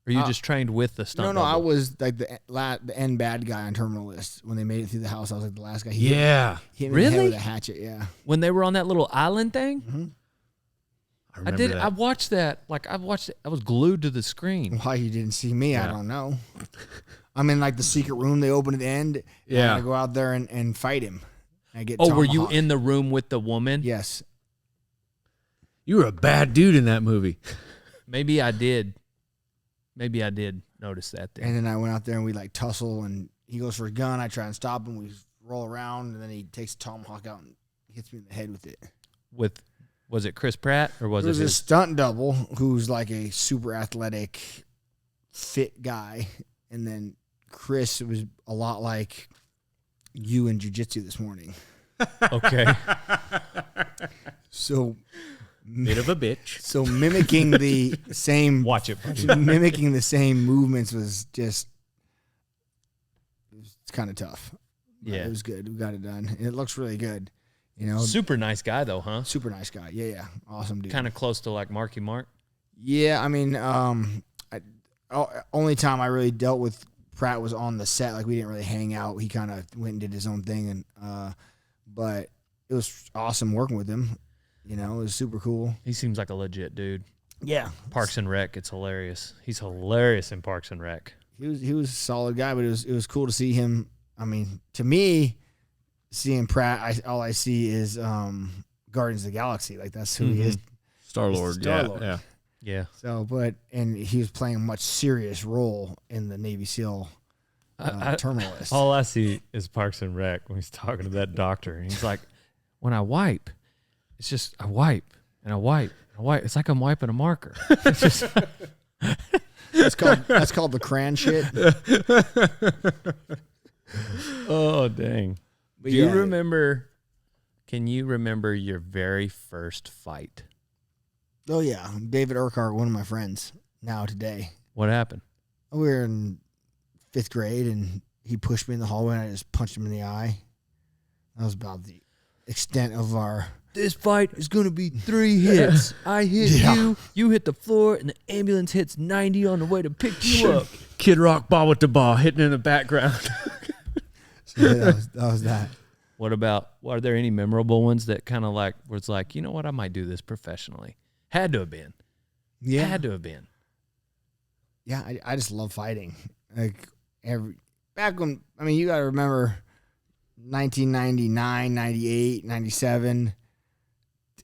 Or you just trained with the stunt? No, I double? was like the end bad guy on Terminal List. When they made it through the house, I was like the last guy. Yeah. He hit me in the head Really? with a hatchet, yeah. When they were on that little island thing? I I remember did. that. I watched that. Like I watched it. I was glued to the screen. Why you didn't see me, I Yeah. don't know. I'm in like the secret room they open at the end. Yeah. And I go out there and fight him. I get Oh, were you tomahawked. in the room with the woman? Yes. You were a bad dude in that movie. Maybe I did. Maybe I did notice that then. And then I went out there and we like tussle and he goes for a gun. I try and stop him. We roll around and then he takes a tomahawk out and hits me in the head with it. Was it Chris Pratt or was It was it a his? stunt double who's like a super athletic, fit guy. And then Chris was a lot like you in jiu-jitsu this morning. Okay. So Bit of a bitch. So mimicking the same Watch it, buddy. mimicking the same movements was just it's kind of tough. But Yeah. it was good. We got it done. And it looks really good. You know, Super nice guy though, huh? super nice guy. Yeah, awesome dude. Kind of close to like Marky Mark. Yeah, I mean, only time I really dealt with Pratt was on the set. Like we didn't really hang out. He kind of went and did his own thing, and but it was awesome working with him. You know, it was super cool. He seems like a legit dude. Yeah, Parks and Rec, it's hilarious. He's hilarious in Parks and Rec. he was a solid guy, but it was cool to see him. I mean, to me, seeing Pratt, all I see is Guardians of the Galaxy. Like that's who he is. Star-Lord. Star-Lord. Yeah. Yeah. So, and he was playing a much serious role in the Navy SEAL terminal list. All I see is Parks and Rec when he's talking to that doctor. And he's like, when I wipe, it's just I wipe and I wipe and I wipe. It's like I'm wiping a marker. It's just, That's called the crayon shit. oh, dang. But Do you yeah. remember, can you remember your very first fight? Oh yeah, David Urquhart, one of my friends. Now today, What happened? we were in 5th grade, and he pushed me in the hallway, and I just punched him in the eye. That was about the extent of our. This fight is going to be 3 hits. I hit Yeah. you hit the floor, and the ambulance hits 90 on the way to pick you up. Kid Rock ball with the ball hitting in the background. So yeah, that was that. Are there any memorable ones that kind of like, where it's like, you know what, I might do this professionally? Had to have been. Yeah, Had to have been. yeah. I just love fighting. Like back when, I mean, you got to remember 1999, 98, 97.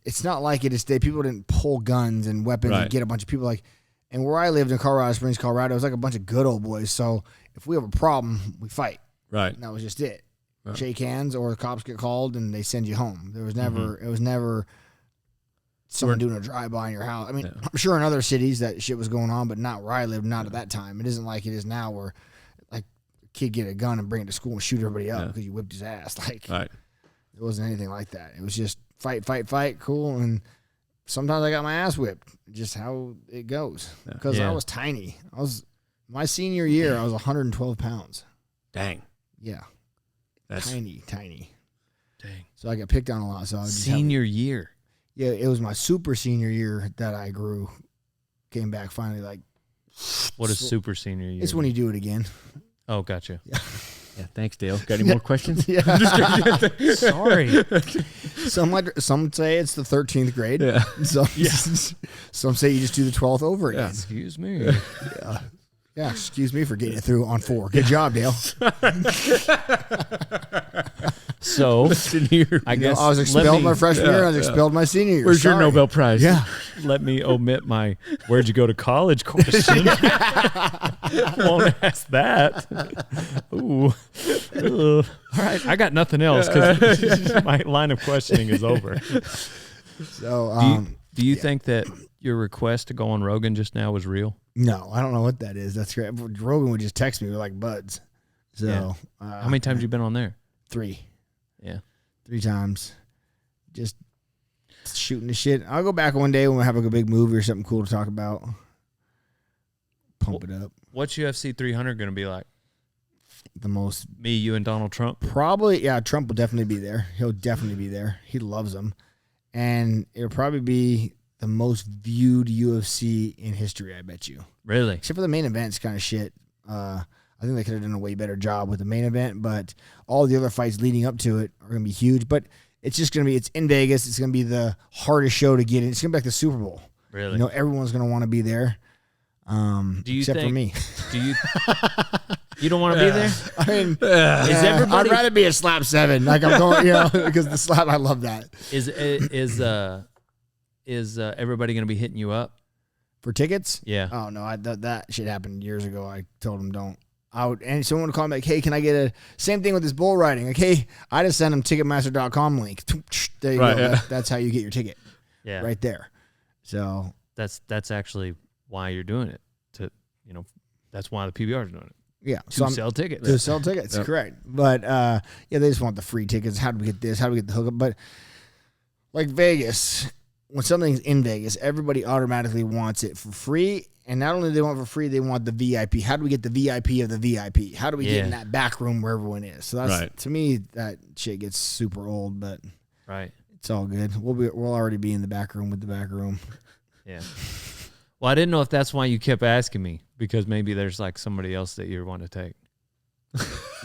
It's not like it is today. People didn't pull guns and weapons and Right. get a bunch of people like. And where I lived in Colorado Springs, Colorado, it was like a bunch of good old boys. So if we have a problem, we fight. Right. And that was just it. Right. Shake hands, or the cops get called and they send you home. There was never. It was never someone doing a drive-by in your house. I mean, I'm sure in other cities that shit was going on, but not where I lived. Not at that time. It isn't like it is now, where like a kid get a gun and bring it to school and shoot everybody up because you whipped his ass. Like Right. it wasn't anything like that. It was just fight, cool. And sometimes I got my ass whipped. Just how it goes. Because Yeah. I was tiny. My senior year. I was 112 pounds. Dang. Yeah, That's tiny. Dang. So I got picked on a lot. So I just haven't- Senior year. Yeah, it was my super senior year that I grew. Came back finally. Like What is super senior year? it's when you do it again. Oh, gotcha. yeah. Thanks, Dale. Got any more questions? Yeah. Sorry. Some say it's the 13th grade. Yeah. Some say you just do the 12th over again. Excuse me. Yeah. Excuse me for getting it through on 4. Good job, Dale. So, Listen here. I guess I was expelled my freshman year. I was expelled my senior year. Where's your Sorry. Nobel Prize? Yeah. let me omit my "Where'd you go to college?" question. Won't ask that. Ooh. Ugh. All right, I got nothing else because my line of questioning is over. So, Do you think that your request to go on Rogan just now was real? no, I don't know what that is. That's great. Rogan would just text me. We're like buds. So, Yeah. How many times you been on there? 3. Yeah. 3 times. Just shooting the shit. I'll go back one day when we have like a big movie or something cool to talk about. Pump it up. What's UFC 300 going to be like? The most, Me, you, and Donald Trump? probably, yeah, Trump will definitely be there. He'll definitely be there. He loves them. And it'll probably be the most viewed UFC in history, I bet you. Really? Except for the main event's kind of shit. I think they could have done a way better job with the main event, but all the other fights leading up to it are going to be huge. But it's just going to be, it's in Vegas. It's going to be the hardest show to get in. It's going to be like the Super Bowl. Really? You know, everyone's going to want to be there. Except for me. Do you? You don't want to be there? I mean, Is everybody? I'd rather be a slap 7. Like I'm going, because the slap, I love that. Is everybody going to be hitting you up For tickets? Yeah. Oh no, that shit happened years ago. I told them don't. And someone would call me like, hey, can I get a same thing with this bull riding? Like, hey, I just sent them Ticketmaster.com link. There you go. Yeah. That's how you get your ticket. Yeah. Right there. So That's actually why you're doing it. That's why the PBR is doing it. yeah. To sell tickets. To sell tickets, Yep. correct. But they just want the free tickets. How do we get this? How do we get the hookup? But like Vegas, when something's in Vegas, everybody automatically wants it for free. And not only do they want it for free, they want the VIP. How do we get the VIP of the VIP? How do we get in that back room where everyone is? So that's to me, that shit gets super old, but Right. it's all good. We'll already be in the back room with the back room. Yeah. Well, I didn't know if that's why you kept asking me, because maybe there's like somebody else that you want to take.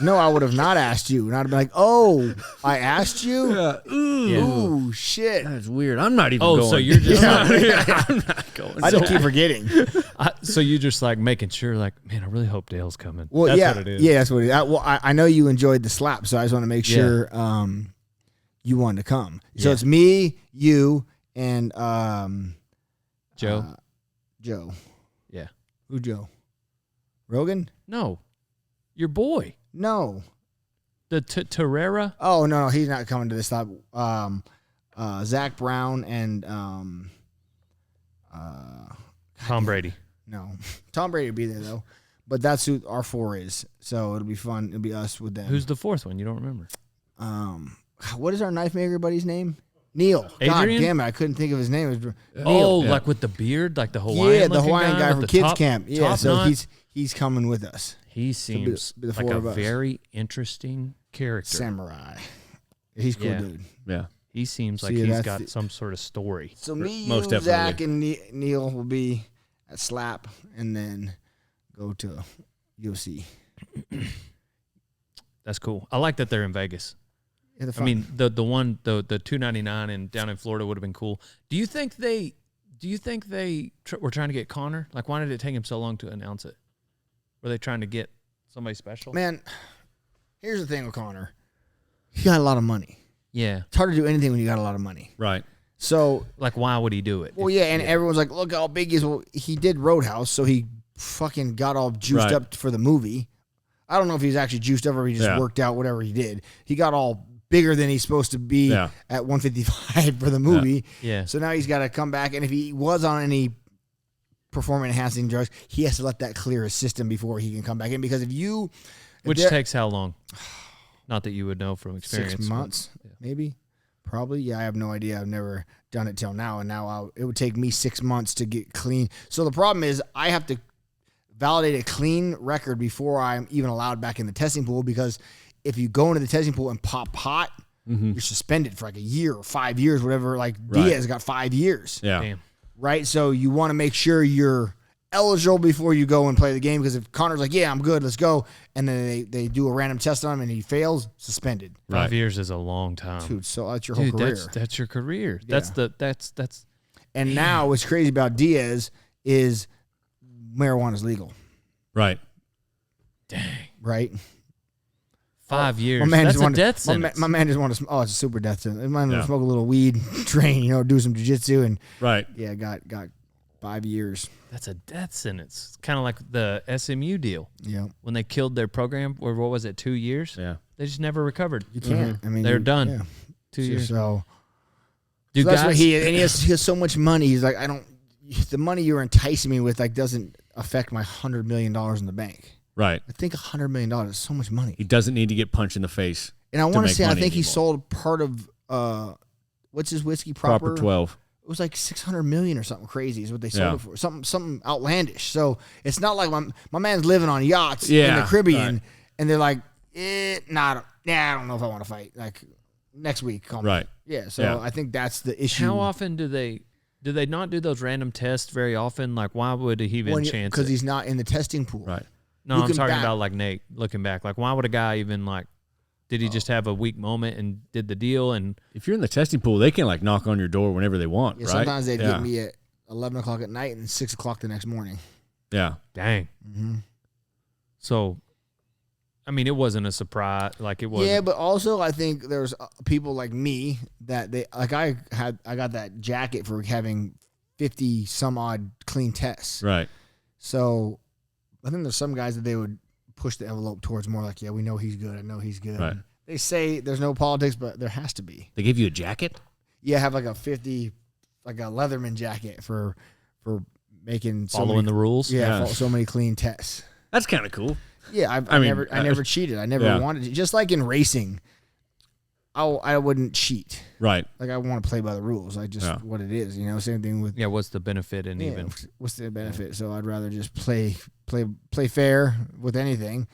No, I would have not asked you. And I'd have been like, oh, I asked you? Yeah. Ooh, shit. That's weird. I'm not even Oh, going. so you're just I'm not going. I just keep forgetting. so you just like making sure, like, man, I really hope Dale's coming. Well, That's yeah, what it is. yeah, that's what it is. I know you enjoyed the slap, so I just want to make sure you wanted to come. So Yeah. it's me, you, and Joe. Joe. Yeah. Who Joe? Rogan? No, your boy, No. the Terrera. Oh no, he's not coming to this slap. Zach Brown and Tom Brady. no, Tom Brady will be there though. But that's who our 4 is. So it'll be fun. It'll be us with them. Who's the 4th one? You don't remember? What is our knife maker buddy's name? Neil. God Adrian? damn it, I couldn't think of his name. It was Neil. Oh, like with the beard, like the Hawaiian. Yeah, the looking Hawaiian guy with from the Kids top- Camp. Yeah, top so knot. he's coming with us. He seems be the like 4 a of us. very interesting character. Samurai. He's a cool Yeah. dude. Yeah. He seems So like yeah, he's that's got the- some sort of story. So me, Most you, definitely. Zach, and Neil will be at Slap, and then go to UFC. That's cool. I like that they're in Vegas. Yeah, I mean, the $299 and down in Florida would have been cool. Do you think they were trying to get Connor? Like, why did it take him so long to announce it? Were they trying to get somebody special? man, here's the thing with Connor. He got a lot of money. Yeah. It's hard to do anything when you got a lot of money. Right. So, Like, why would he do it? well, yeah, and everyone's like, look how big he is. Well, he did Roadhouse, so he fucking got all juiced Right. up for the movie. I don't know if he's actually juiced up or he just Yeah. worked out, whatever he did. He got all bigger than he's supposed to be Yeah. at 155 for the movie. Yeah. So now he's got to come back, and if he was on any performance-enhancing drugs, he has to let that clear his system before he can come back in. Because Which there- takes how long? Not that you would know from experience. 6 months, maybe, probably. Yeah, I have no idea. I've never done it till now, and now it would take me 6 months to get clean. So the problem is I have to validate a clean record before I'm even allowed back in the testing pool, because if you go into the testing pool and pop pot, you're suspended for like a year or 5 years, whatever. Like Right. Diaz got 5 years. Yeah. Damn. Right? So you want to make sure you're eligible before you go and play the game, because if Connor's like, yeah, I'm good, let's go, and then they do a random test on him and he fails, suspended. 5 years is a long time. Dude, so that's your whole Dude, career. that's your career. That's And now what's crazy about Diaz is marijuana's legal, dang. right? 5 years. My man That's just a wanted, death my, sentence. my man just wanted to, it's a super death sentence. My man wanted Yeah. to smoke a little weed, train, do some jiu-jitsu, and Right. yeah, got 5 years. That's a death sentence. It's kind of like the SMU deal Yeah. when they killed their program. Or what was it? 2 years. Yeah. They just never recovered. You can't. I mean, They're you- done. Yeah. 2 years. So Dude, that's what guys, he has so much money. He's like, the money you're enticing me with doesn't affect my $100 million in the bank. Right. I think $100 million is so much money. He doesn't need to get punched in the face. And I want to make say, I money think he anymore. sold part of what's his whiskey Proper 12. It was like 600 million or something crazy is what they sold Yeah. it for. Something outlandish. So it's not like my man's living on yachts in Yeah, the Caribbean, right. and they're like, I don't know if I want to fight. Like next week, call me. Right. Yeah. So Yeah. I think that's the issue. how often do Do they not do those random tests very often? Like, why would he even chance it? Because he's not in the testing pool. Right. No, I'm Looking talking back. about like Nate looking back. Like, why would a guy even like? Did he just have a weak moment and did the deal? And If you're in the testing pool, they can like knock on your door whenever they want, Yeah, right? sometimes they'd yeah. get me at 11 o'clock at night and 6 o'clock the next morning. Yeah. dang, Mm-hmm. so I mean, it wasn't a surprise. Like it was. Yeah, but also I think there's people like me that they like. I got that jacket for having 50 some odd clean tests. Right. So I think there's some guys that they would push the envelope towards more like, yeah, we know he's good. I know he's good. Right. They say there's no politics, but there has to be. They give you a jacket? Yeah, have like a 50, like a Leatherman jacket for making following the rules. Yeah. so many clean tests. That's kind of cool. Yeah, I mean, never cheated. I never yeah. wanted to. Just like in racing, I wouldn't cheat. Right. Like I want to play by the rules. I just what it is, you know. Same thing with Yeah. What's the benefit in even? what's the benefit? So I'd rather just play fair with anything.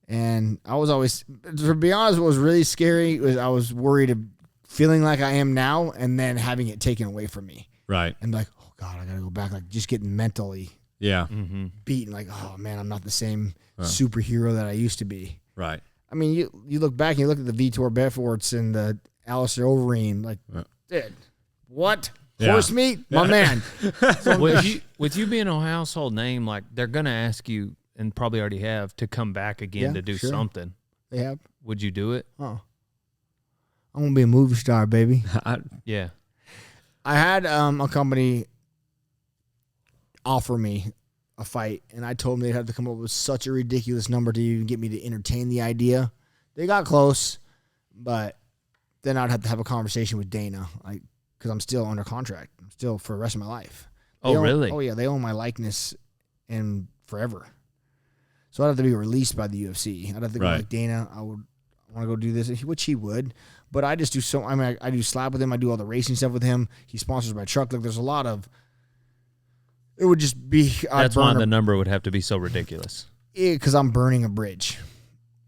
And I was always, to be honest, what was really scary was I was worried of feeling like I am now and then having it taken away from me. Right. And like, oh God, I gotta go back. Like just getting mentally Yeah. Mm-hmm. beaten. Like, oh man, I'm not the same superhero that I used to be. Right. I mean, you look back and you look at the Vitor Belforts and the Alistair Overeem, like, dude, what? Yeah. Horse meat? My man. With you being a household name, like they're gonna ask you, and probably already have, to come back again Yeah, to do sure. something. They have. Would you do it? Oh. I'm going to be a movie star, baby. Yeah. I had a company offer me a fight, and I told them they'd have to come up with such a ridiculous number to even get me to entertain the idea. They got close, but then I'd have to have a conversation with Dana, like, because I'm still under contract. I'm still for the rest of my life. They own- Really? Oh, yeah. They own my likeness and forever. So I'd have to be released by the UFC. I'd have to go Right. like, Dana, I want to go do this, which he would. But I just do so. I mean, I do slap with him. I do all the racing stuff with him. He sponsors my truck. Like, there's a lot of. It would just be. That's why the number would have to be so ridiculous. Because I'm burning a bridge.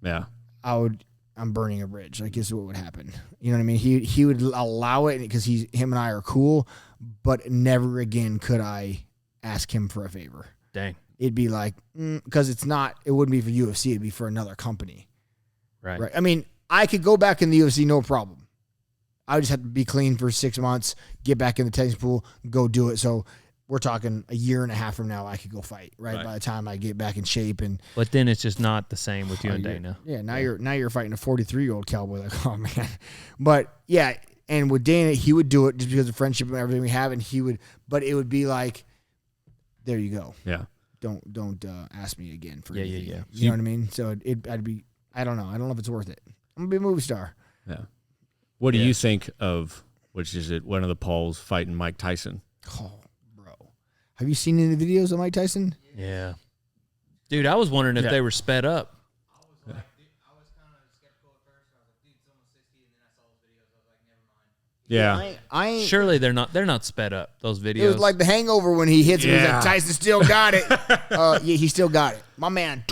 Yeah. I'm burning a bridge. Like, this is what would happen. You know what I mean? He would allow it because him and I are cool, but never again could I ask him for a favor. Dang. It'd be like, because it wouldn't be for UFC. It'd be for another company. Right. I mean, I could go back in the UFC, no problem. I would just have to be clean for 6 months, get back in the tennis pool, go do it. So we're talking a year and a half from now, I could go fight, right? By the time I get back in shape. But then it's just not the same with you and Dana. Yeah, now you're fighting a 43-year-old cowboy. Like, oh man. But yeah, and with Dana, he would do it just because of friendship and everything we have, and he would. But it would be like, there you go. Yeah. Don't ask me again for Yeah, anything. yeah. You know what I mean? So I'd be. I don't know. I don't know if it's worth it. I'm gonna be a movie star. Yeah. What do you think of, which is it, one of the Pauls fighting Mike Tyson? Oh, bro. Have you seen any videos of Mike Tyson? Yeah. Dude, I was wondering if they were sped up. I was kind of skeptical at first. I was like, dude, it's almost 60, and then I saw those videos. I was like, never mind. Yeah. I ain't. Surely they're not sped up, those videos. It was like The Hangover when he hits him. He's Yeah. like, Tyson still got it. Yeah, he still got it. My man.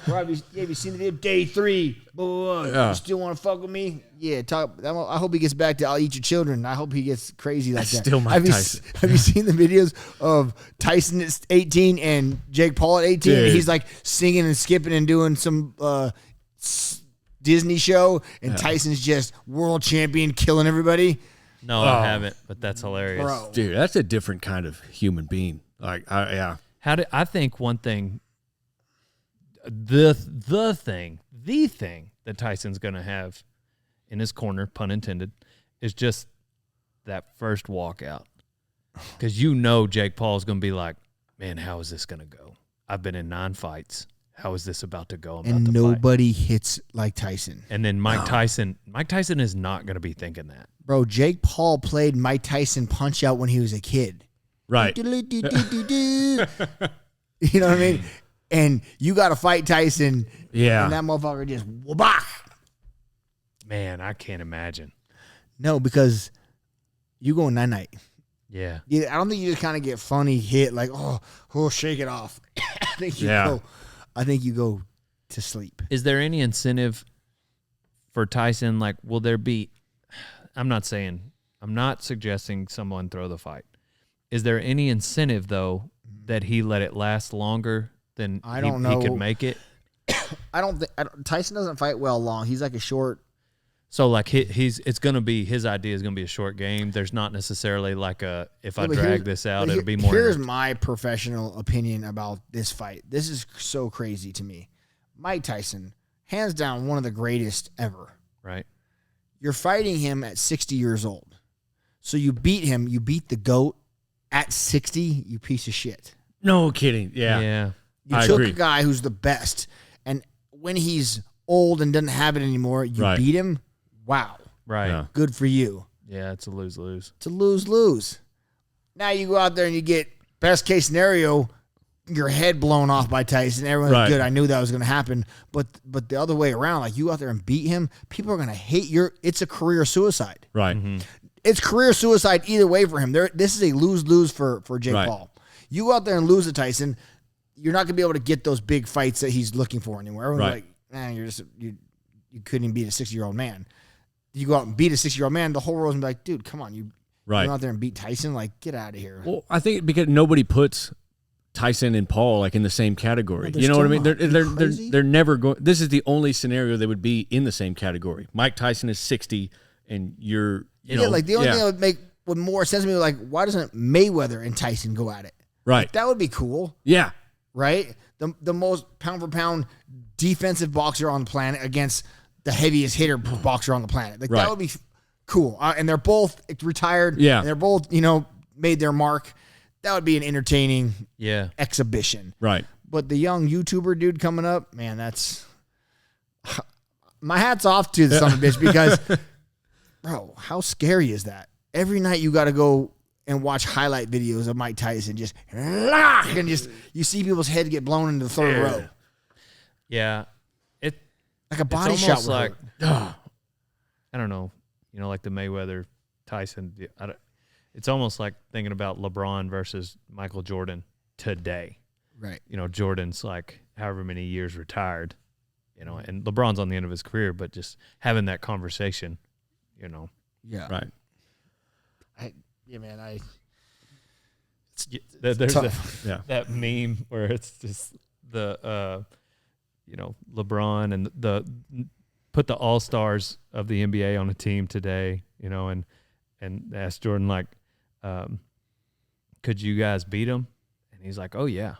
Bro, have you seen the video? Day 3. Yeah. You still want to fuck with me? Yeah. I hope he gets back to I'll eat your children. I hope he gets crazy like that. still Mike have Tyson. Have you seen the videos of Tyson at 18 and Jake Paul at 18? Dude. And he's like singing and skipping and doing some Disney show, and Tyson's just world champion, killing everybody. No, I haven't, but that's hilarious. Bro. Dude, that's a different kind of human being. Like, yeah. I think one thing, the thing that Tyson's going to have in his corner, pun intended, is just that first walkout. Because Jake Paul's going to be like, man, how is this going to go? I've been in 9 fights. How is this about to go? I'm And about to fight. nobody hits like Tyson. And then Mike Tyson is not going to be thinking that. Bro, Jake Paul played Mike Tyson Punch-Out when he was a kid. Right. You know what I mean? And you got to fight Tyson. Yeah. And that motherfucker just wabach. Man, I can't imagine. No, because you go night-night. Yeah. Yeah, I don't think you just kind of get funny hit like, oh, shake it off. I think you go to sleep. Is there any incentive for Tyson? Like, will there be? I'm not suggesting someone throw the fight. Is there any incentive though that he let it last longer than I don't know. he could make it? I don't think Tyson doesn't fight well long. He's like a short. So like it's gonna be his idea is gonna be a short game. There's not necessarily like if I drag this out, it'll be more. Here's my professional opinion about this fight. This is so crazy to me. Mike Tyson, hands down, one of the greatest ever. Right. You're fighting him at 60 years old. So you beat him. You beat the GOAT at 60. You piece of shit. No kidding. Yeah. Yeah. You I took agree. a guy who's the best, and when he's old and doesn't have it anymore, you Right. beat him. Wow. Right. Yeah. Good for you. Yeah, it's a lose-lose. It's a lose-lose. Now you go out there and you get, best case scenario, your head blown off by Tyson. Everyone's Right. good. I knew that was going to happen. But the other way around, like you go out there and beat him, people are going to hate it's a career suicide. Right. It's career suicide either way for him. This is a lose-lose for Jake Right. Paul. You go out there and lose to Tyson, you're not going to be able to get those big fights that he's looking for anymore. Everyone's Right. like, you couldn't even beat a 60-year-old man. You go out and beat a 60-year-old man, the whole world's gonna be like, dude, come on, you Right. go out there and beat Tyson, like get out of here. Well, I think because nobody puts Tyson and Paul like in the same category. No, You know what I mean? they're They're still crazy. they're never going. This is the only scenario they would be in the same category. Mike Tyson is 60, and you're like the only thing that would make more sense to me, like why doesn't Mayweather and Tyson go at it? right. Like, that would be cool, Yeah. right? The most pound for pound defensive boxer on the planet against the heaviest hitter boxer on the planet. Like Right. that would be cool. And they're both retired. Yeah. And they're both made their mark. That would be an entertaining exhibition. Right. But the young YouTuber dude coming up, man, that's my hat's off to the son of a bitch because, bro, how scary is that? Every night you got to go and watch highlight videos of Mike Tyson and just you see people's heads get blown into the third row. Yeah. Like a body it's shot. almost would like hurt. I don't know, like the Mayweather Tyson. It's almost like thinking about LeBron versus Michael Jordan today. Right. Jordan's like however many years retired, and LeBron's on the end of his career, but just having that conversation, Yeah. Right. There's tough. that meme where it's just the LeBron and put the all-stars of the NBA on a team today, and asked Jordan like, could you guys beat him? And he's like, oh yeah,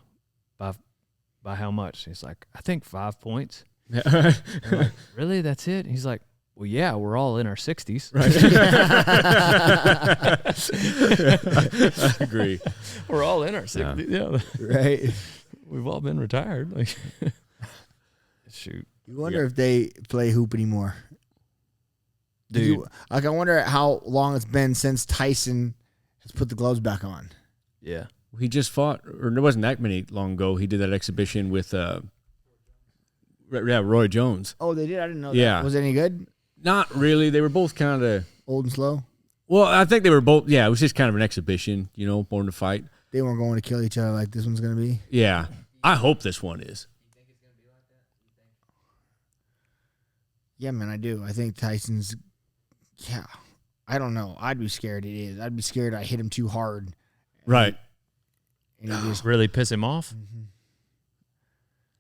by how much? He's like, I think 5 points. Yeah. I'm like, really? That's it? And he's like, well, yeah, we're all in our 60s. I agree. We're all in our 60s. Yeah. Right. We've all been retired. Like, shoot. You wonder if they play hoop anymore. Dude. I wonder how long it's been since Tyson has put the gloves back on. Yeah. He just fought, or it wasn't that many long ago. He did that exhibition with Roy Jones. Oh, they did? I didn't know that. Yeah. Was it any good? Not really. They were both kind of. Old and slow? Well, I think they were both. Yeah, it was just kind of an exhibition, born to fight. They weren't going to kill each other like this one's going to be? Yeah, I hope this one is. Yeah, man, I do. I think Tyson's, I don't know. I'd be scared it is. I'd be scared I hit him too hard. Right. And he just, Really piss him off?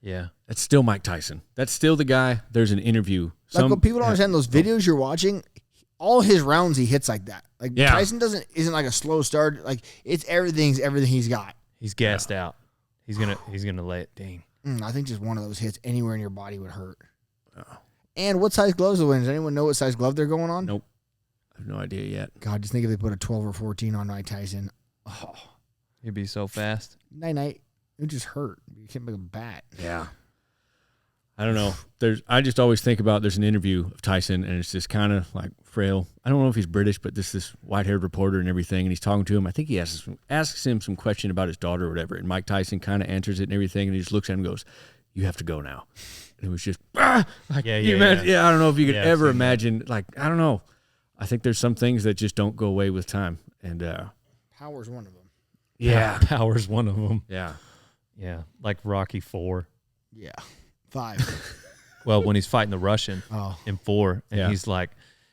Yeah. That's still Mike Tyson. That's still the guy. There's an interview. like what people don't understand, those videos you're watching, all his rounds he hits like that. Like Yeah. Tyson isn't like a slow start. Like it's everything he's got. He's gassed out. He's gonna lay it. Dang. I think just one of those hits anywhere in your body would hurt. And what size gloves are winning? Does anyone know what size glove they're going on? Nope. I have no idea yet. God, just think if they put a 12 or 14 on Mike Tyson. Oh, He'd be so fast. night. It would just hurt. You can't make a bat. Yeah. I don't know. I just always think about there's an interview of Tyson, and it's just kind of like frail. I don't know if he's British, but this white-haired reporter and everything, and he's talking to him. I think he asks him some question about his daughter or whatever, and Mike Tyson kind of answers it and everything, and he just looks at him and goes, "You have to go now." And it was just, like, Yeah, you yeah, imagine, yeah. I don't know if you could Yeah, ever I've seen that. imagine, like, I don't know. I think there's some things that just don't go away with time, and Power's one of them. yeah, Power's one of them. yeah, Yeah, like Rocky 4. Yeah. 5. Well, when he's fighting the Russian Oh. in 4, and Yeah. he's like,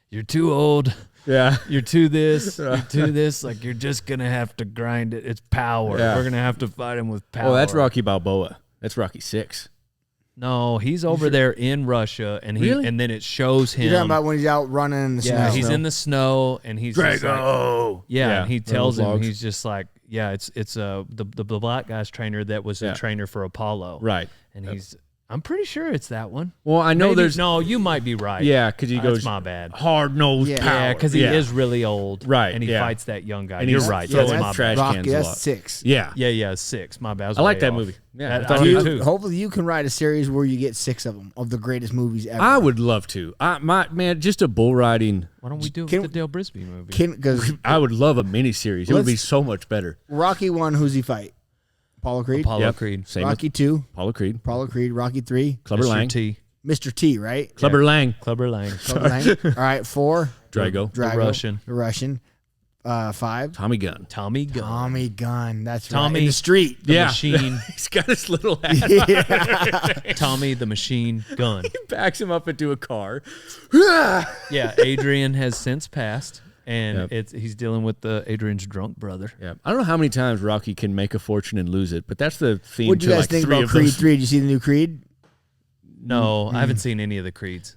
"You're too old. Yeah. You're to this. You're to this. Like you're just gonna have to grind it. It's power. Yeah. We're gonna have to fight him with power. Oh, that's Rocky Balboa. That's Rocky 6. No, he's over there in Russia, and Really? and then it shows him. You're talking about when he's out running in the yeah, snow. he's in the snow, and he's just like, Drago. yeah, and he tells him logs. he's just like, yeah, it's the black guy's trainer that was a trainer for Apollo, Right. and he's. I'm pretty sure it's that one. Well, I know Maybe- there's no. You might be right. Yeah, because he goes That's my bad. hard nosed Yeah. power. Yeah, because he is really old, Right, And he yeah. fights that young guy. And You're he's right. throwing That's my trash bad. Rocky, cans a that's lot. 6. Yeah. Yeah, 6. My bad. I like way that off. movie. Yeah, I I thought do it was- too. Hopefully you can write a series where you get 6 of them of the greatest movies ever. I would love to. Just a bull riding. Why don't we do Can- the Dale Brisby movie? Because I would love a miniseries. It would be Let's- so much better. Rocky 1, who's he fight? Apollo Creed. Apollo Yep. Creed. Same Rocky 2, Apollo Creed. Apollo Creed. Rocky 3, Clubber Mr. Lang. T. Mr. T, right? Clubber Lang. Clubber Lang. Clubber Lang. All right, 4, Drago. Drago. Russian. The Russian. 5, Tommy Gunn. Tommy Gunn. Tommy Gunn. That's Tommy- right. In the street. The machine. He's got his little hat. Tommy the Machine Gun. Backs him up into a car. Yeah, Adrian has since passed, and Yep. he's dealing with Adrian's drunk brother. Yeah. I don't know how many times Rocky can make a fortune and lose it, but that's the theme What do you to guys like think 3 about of Creed those. 3? Did you see the new Creed? No, I haven't seen any of the Creeds.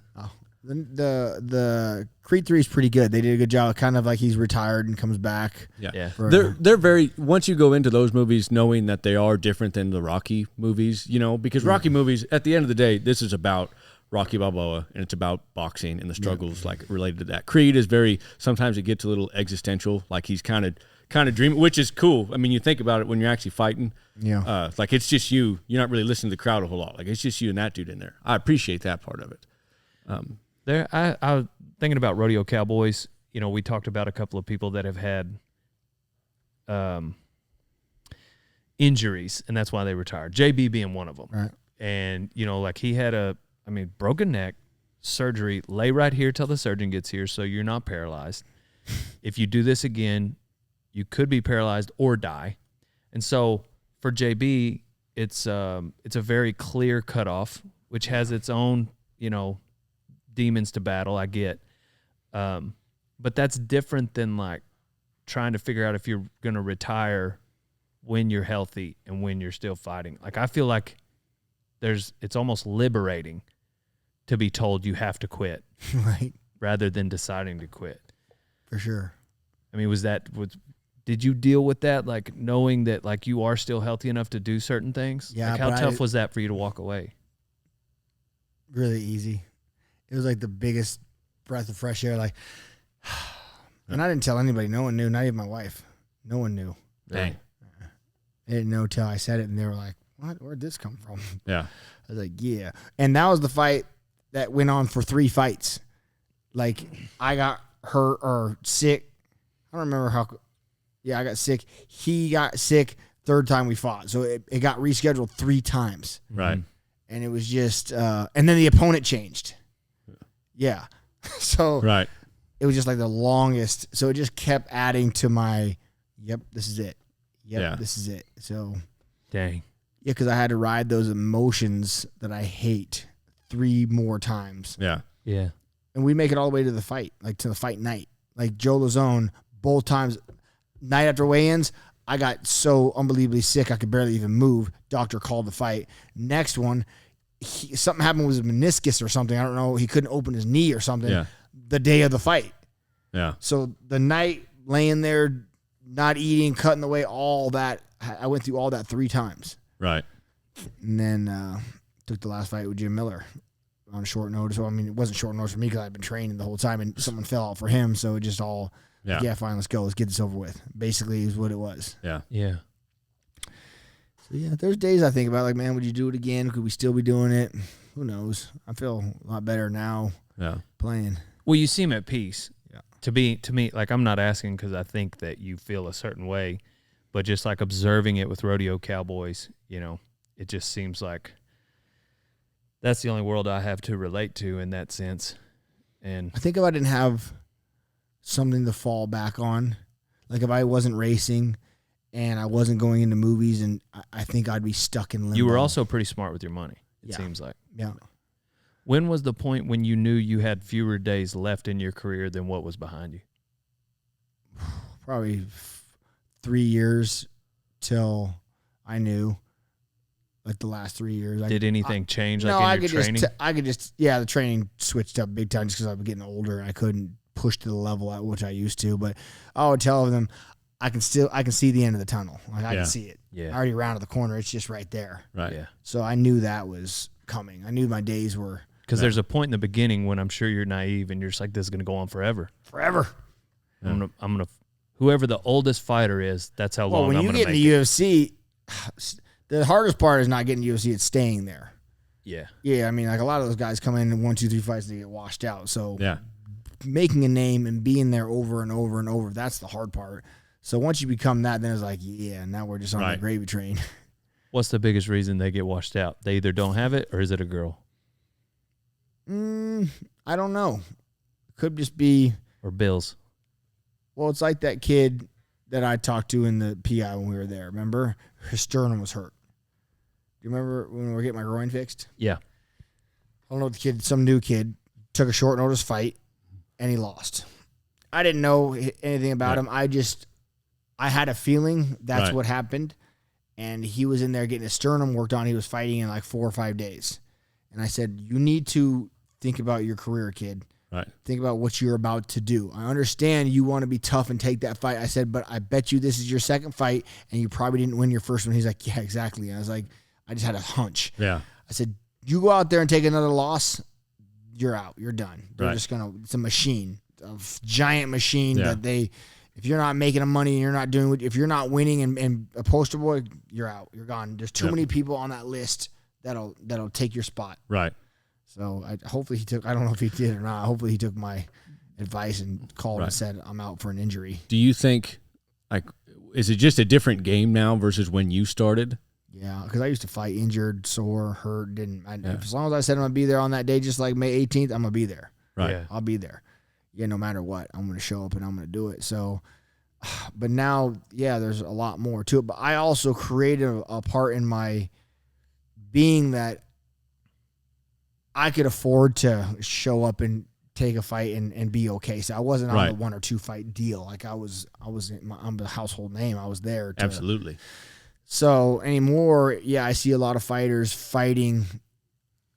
The Creed 3 is pretty good. They did a good job. Kind of like he's retired and comes back. Yeah. for- They're very, once you go into those movies knowing that they are different than the Rocky movies, because Rocky movies, at the end of the day, this is about Rocky Balboa and it's about boxing and the struggles like related to that. Creed is very, sometimes it gets a little existential, like he's kind of dreaming, which is cool. I mean, you think about it when you're actually fighting. Yeah. Like it's just you. You're not really listening to the crowd a whole lot. Like it's just you and that dude in there. I appreciate that part of it. There, I was thinking about Rodeo Cowboys. We talked about a couple of people that have had injuries, and that's why they retired. JB being one of them. Right. And, like he had broken neck, surgery, lay right here till the surgeon gets here so you're not paralyzed. If you do this again, you could be paralyzed or die. And so for JB, it's a very clear cutoff, which has its own, demons to battle. I get. But that's different than like trying to figure out if you're going to retire when you're healthy and when you're still fighting. Like I feel like it's almost liberating to be told you have to quit Right. rather than deciding to quit. For sure. I mean, did you deal with that? Like knowing that like you are still healthy enough to do certain things? Yeah, Like how but tough was that for you to walk away? Really easy. It was like the biggest breath of fresh air. Like, and I didn't tell anybody. No one knew. Not even my wife. No one knew. Dang. They didn't know till I said it, and they were like, "What? Where'd this come from?" Yeah. I was like, "Yeah." And that was the fight that went on for 3 fights. Like, I got hurt or sick. I don't remember how. Yeah, I got sick. He got sick. 3rd time we fought, so it got rescheduled 3 times. Right. And it was just, and then the opponent changed. Yeah. So Right. it was just like the longest. So it just kept adding to my, yep, this is it. Yep, Yeah. this is it. So, Dang. yeah, because I had to ride those emotions that I hate 3 more times. Yeah. Yeah. And we make it all the way to the fight, like to the fight night. Like Joe Lazone, both times, night after weigh-ins, I got so unbelievably sick I could barely even move. Doctor called the fight. Next one, something happened with his meniscus or something. I don't know. He couldn't open his knee or something. Yeah. The day of the fight. Yeah. So the night laying there, not eating, cutting away, all that. I went through all that 3 times. Right. And then took the last fight with Jim Miller on short notice. Well, I mean, it wasn't short notice for me because I'd been training the whole time and someone fell out for him. So it just all, Yeah. fine, let's go. Let's get this over with. Basically is what it was. Yeah. Yeah. So, yeah, there's days I think about, like, man, would you do it again? Could we still be doing it? Who knows? I feel a lot better now Yeah. playing. Well, you seem at peace. Yeah. To me, like I'm not asking because I think that you feel a certain way, but just like observing it with Rodeo Cowboys, it just seems like that's the only world I have to relate to in that sense. And I think if I didn't have something to fall back on, like if I wasn't racing and I wasn't going into movies, and I think I'd be stuck in limbo. you were also pretty smart with your money, it Yeah. seems like. Yeah. When was the point when you knew you had fewer days left in your career than what was behind you? probably 3 years till I knew. Like the last 3 years. Did anything change? Like no, in I your could training? the training switched up big time just because I was getting older and I couldn't push to the level at which I used to. But I would tell them, I can see the end of the tunnel. Like I can see it. Yeah. I already rounded the corner. It's just right there. Right. Yeah. So I knew that was coming. I knew my days were Because there's a point in the beginning when I'm sure you're naive and you're just like, this is going to go on forever. forever. I'm gonna, whoever the oldest fighter is, that's how Well, long when I'm you going get to in make the it. UFC, the hardest part is not getting UFC. It's staying there. Yeah. Yeah, I mean, like a lot of those guys come in 1, 2, 3 fights, they get washed out. So Yeah. making a name and being there over and over and over, that's the hard part. So once you become that, then it's like, yeah, now we're just on the gravy train. What's the biggest reason they get washed out? They either don't have it or is it a girl? I don't know. Could just be, Or bills? well, it's like that kid that I talked to in the PI when we were there. Remember? His sternum was hurt. Do you remember when we were getting my groin fixed? Yeah. I don't know, the kid, some new kid, took a short notice fight, and he lost. I didn't know anything about him. I had a feeling that's what happened, and he was in there getting his sternum worked on. He was fighting in like 4 or 5 days. And I said, you need to think about your career, kid. Right. Think about what you're about to do. I understand you want to be tough and take that fight. I said, but I bet you this is your second fight, and you probably didn't win your first one. He's like, yeah, exactly. And I was like, I just had a hunch. Yeah. I said, you go out there and take another loss, you're out. You're done. They're just it's a machine, a giant machine that if you're not making money and you're not doing, if you're not winning and a poster boy, you're out. You're gone. There's too many people on that list that'll take your spot. Right. So hopefully he took, I don't know if he did or not. Hopefully he took my advice and called and said, I'm out for an injury. Do you think, like, is it just a different game now versus when you started? Yeah, because I used to fight injured, sore, hurt. As long as I said I'm going to be there on that day, just like May 18th, I'm going to be there. Right. Yeah. I'll be there. Yeah, no matter what, I'm going to show up and I'm going to do it. So, but now, yeah, there's a lot more to it. But I also created a part in my being that I could afford to show up and take a fight and be okay. So I wasn't on the 1 or 2 fight deal. Like I'm the household name. I was there. Absolutely. So anymore, yeah, I see a lot of fighters fighting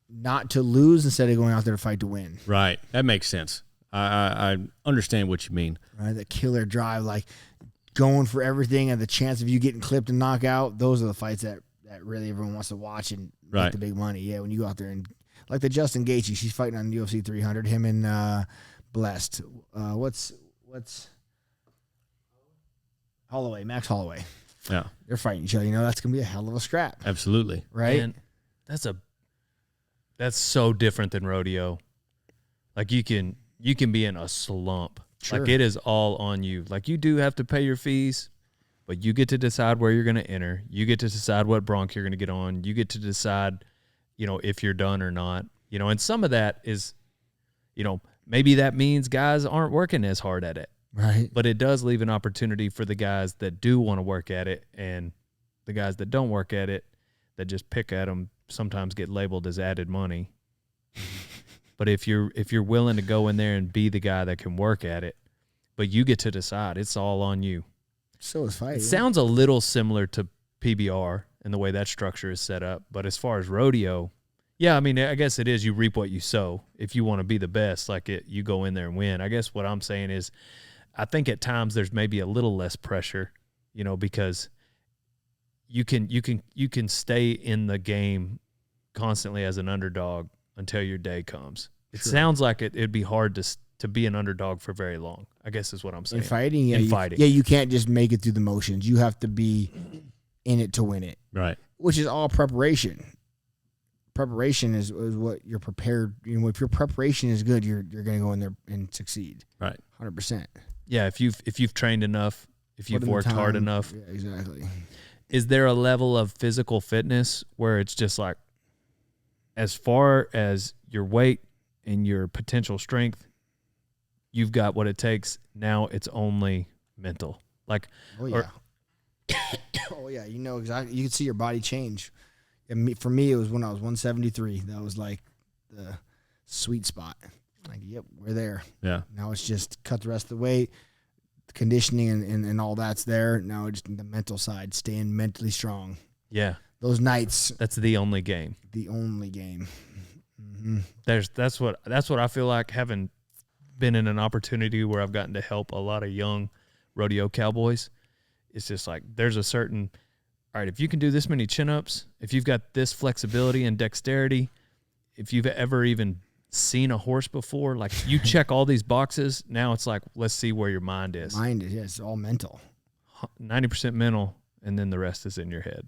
not to lose instead of going out there to fight to win. Right. That makes sense. I understand what you mean. Right, the killer drive, like going for everything and the chance of you getting clipped and knocked out. Those are the fights that really everyone wants to watch and make the big money. Yeah, when you go out there and like the Justin Gaethje, she's fighting on UFC 300. Him and Blessed. What's Holloway? Max Holloway. Yeah. They're fighting each other. You know, that's gonna be a hell of a scrap. Absolutely. Right. And that's so different than rodeo. Like you can be in a slump. Sure. Like it is all on you. Like you do have to pay your fees, but you get to decide where you're going to enter. You get to decide what bronc you're going to get on. You get to decide, if you're done or not. And some of that is, maybe that means guys aren't working as hard at it. Right. But it does leave an opportunity for the guys that do want to work at it, and the guys that don't work at it, that just pick at them, sometimes get labeled as added money. But if you're willing to go in there and be the guy that can work at it, but you get to decide, it's all on you. So is fighting. It sounds a little similar to PBR and the way that structure is set up. But as far as rodeo, yeah, I mean, I guess it is you reap what you sow. If you want to be the best, you go in there and win. I guess what I'm saying is I think at times there's maybe a little less pressure, because you can stay in the game constantly as an underdog until your day comes. It sounds like it'd be hard to be an underdog for very long, I guess is what I'm saying. In fighting, yeah. Fighting. Yeah, you can't just make it through the motions. You have to be in it to win it. Right. Which is all preparation. Preparation is what you're prepared. If your preparation is good, you're going to go in there and succeed. Right. 100%. Yeah, if you've trained enough, if you've worked hard enough. Yeah, exactly. Is there a level of physical fitness where it's just like, as far as your weight and your potential strength, you've got what it takes. Now it's only mental. Like, oh yeah, oh yeah. Exactly. You can see your body change. For me, it was when I was 173. That was like the sweet spot. Like, yep, we're there. Yeah. Now it's just cut the rest of the weight, conditioning and all that's there. Now just the mental side, staying mentally strong. Yeah. Those nights, That's the only game. the only game. That's what I feel like, having been in an opportunity where I've gotten to help a lot of young rodeo cowboys. It's just like there's a certain, all right, if you can do this many chin-ups, if you've got this flexibility and dexterity, if you've ever even seen a horse before, like you check all these boxes, now it's like, let's see where your mind is. Mind is, it's all mental. 90% mental, and then the rest is in your head,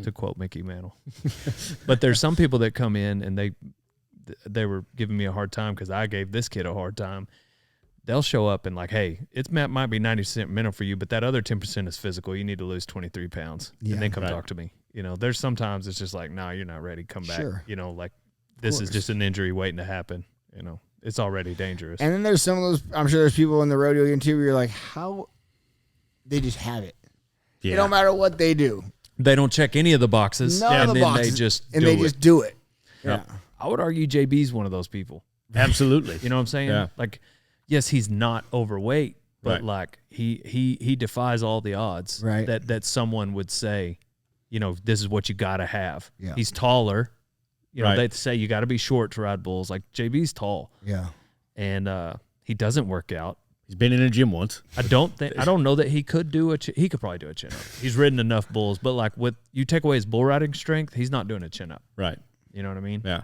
to quote Mickey Mantle. But there's some people that come in and they were giving me a hard time because I gave this kid a hard time. They'll show up and like, hey, it might be 90% mental for you, but that other 10% is physical. You need to lose 23 pounds. Yeah, and then come right. talk to me. You know, there's sometimes it's just like, nah, you're not ready. Come back. Sure. You know, like this is course. just an injury waiting to happen. You know, it's already dangerous. And then there's some of those, I'm sure there's people in the rodeo game too where you're like, how they just have it. Yeah. It don't matter what they do. They don't check any of the boxes. None and of the then boxes. they just and do they it. just do it. Yep. Yeah. I would argue JB's one of those people. Absolutely. You know what I'm saying? Yeah. Like, yes, he's not overweight, but Right. like he defies all the odds Right. that someone would say, you know, this is what you got to have. Yeah. He's taller. You know, Right. they say you got to be short to ride bulls. Like JB's tall, Yeah. and he doesn't work out. He's been in a gym once. I don't know that he could do he could probably do a chin up. He's ridden enough bulls, but like with you take away his bull riding strength, he's not doing a chin up. Right. You know what I mean? Yeah.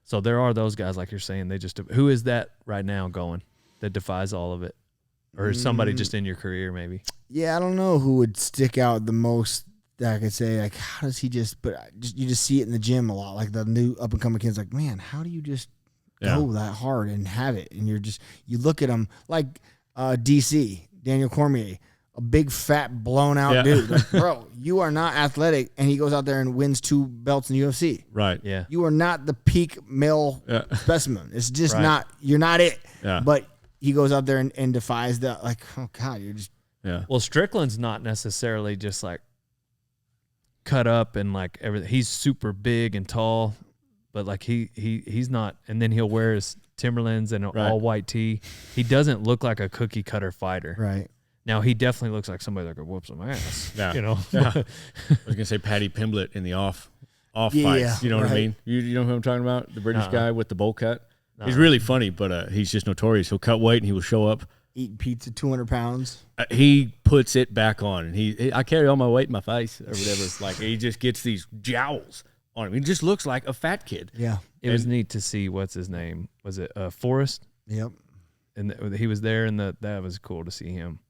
So there are those guys, like you're saying, they just, who is that right now going that defies all of it? Or is somebody just in your career maybe? Yeah, I don't know who would stick out the most that I could say, like, how does he you just see it in the gym a lot. Like the new up and coming kids, like, man, how do you just go that hard and have it? And you look at them like DC, Daniel Cormier, a big, fat, blown out dude. Like, bro, you are not athletic. And he goes out there and wins 2 belts in the UFC. Right. Yeah. You are not the peak male specimen. It's just Right. you're not it. Yeah. But he goes out there and defies that. Like, oh, God, you're just. Yeah. Well, Strickland's not necessarily just like cut up and like everything. He's super big and tall, but like he's not. And then he'll wear his Timberlands and an all white tee. He doesn't look like a cookie cutter fighter. Right. Now he definitely looks like somebody that could whoop some ass. Yeah. You know. Yeah. I was gonna say Paddy Pimblett in the off Yeah, fights. You know what I right. mean? You know who I'm talking about? The British Nuh-uh. guy with the bowl cut. He's really funny, but he's just notorious. He'll cut weight and he will show up. Eating pizza, 200 pounds. He puts it back on, and I carry all my weight in my face or whatever. It's like he just gets these jowls on him. He just looks like a fat kid. Yeah. It was neat to see what's his name. Was it Forrest? Yep. And he was there, and that was cool to see him.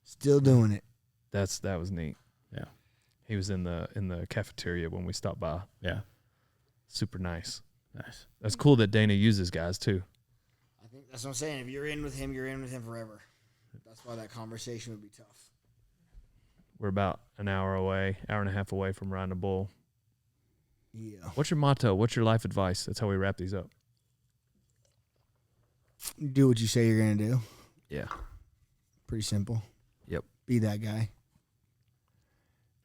Still doing it. That was neat. Yeah. He was in the cafeteria when we stopped by. Yeah. Super nice. Nice. That's cool that Dana uses guys too. I think that's what I'm saying. If you're in with him, you're in with him forever. That's why that conversation would be tough. We're about an hour and a half away from riding a bull. Yeah. What's your motto? What's your life advice? That's how we wrap these up. Do what you say you're going to do. Yeah. Pretty simple. Yep. Be that guy.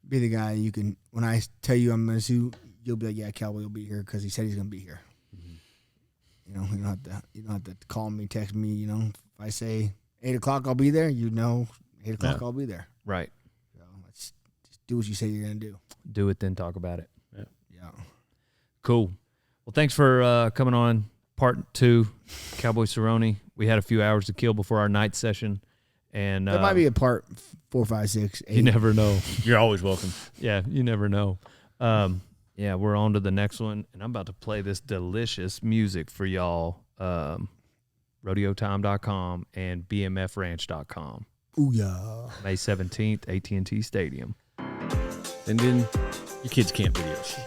Be the guy you can, when I tell you I'm going to sue, you'll be like, yeah, Cowboy will be here because he said he's going to be here. You know, you don't have to call me, text me. You know, if I say 8 o'clock, I'll be there. You know, 8 o'clock, I'll be there. Right. So let's just do what you say you're gonna do. Do it, then talk about it. Yeah. Cool. Well, thanks for coming on part 2, Cowboy Cerrone. We had a few hours to kill before our night session, and There might be a part 4, 5, 6, 8. you never know. You're always welcome. Yeah, you never know. Yeah, we're on to the next one, and I'm about to play this delicious music for y'all. RodeoTime.com and BMFRanch.com. Ooh yeah. May 17th, AT&T Stadium. And then your kids can't videos.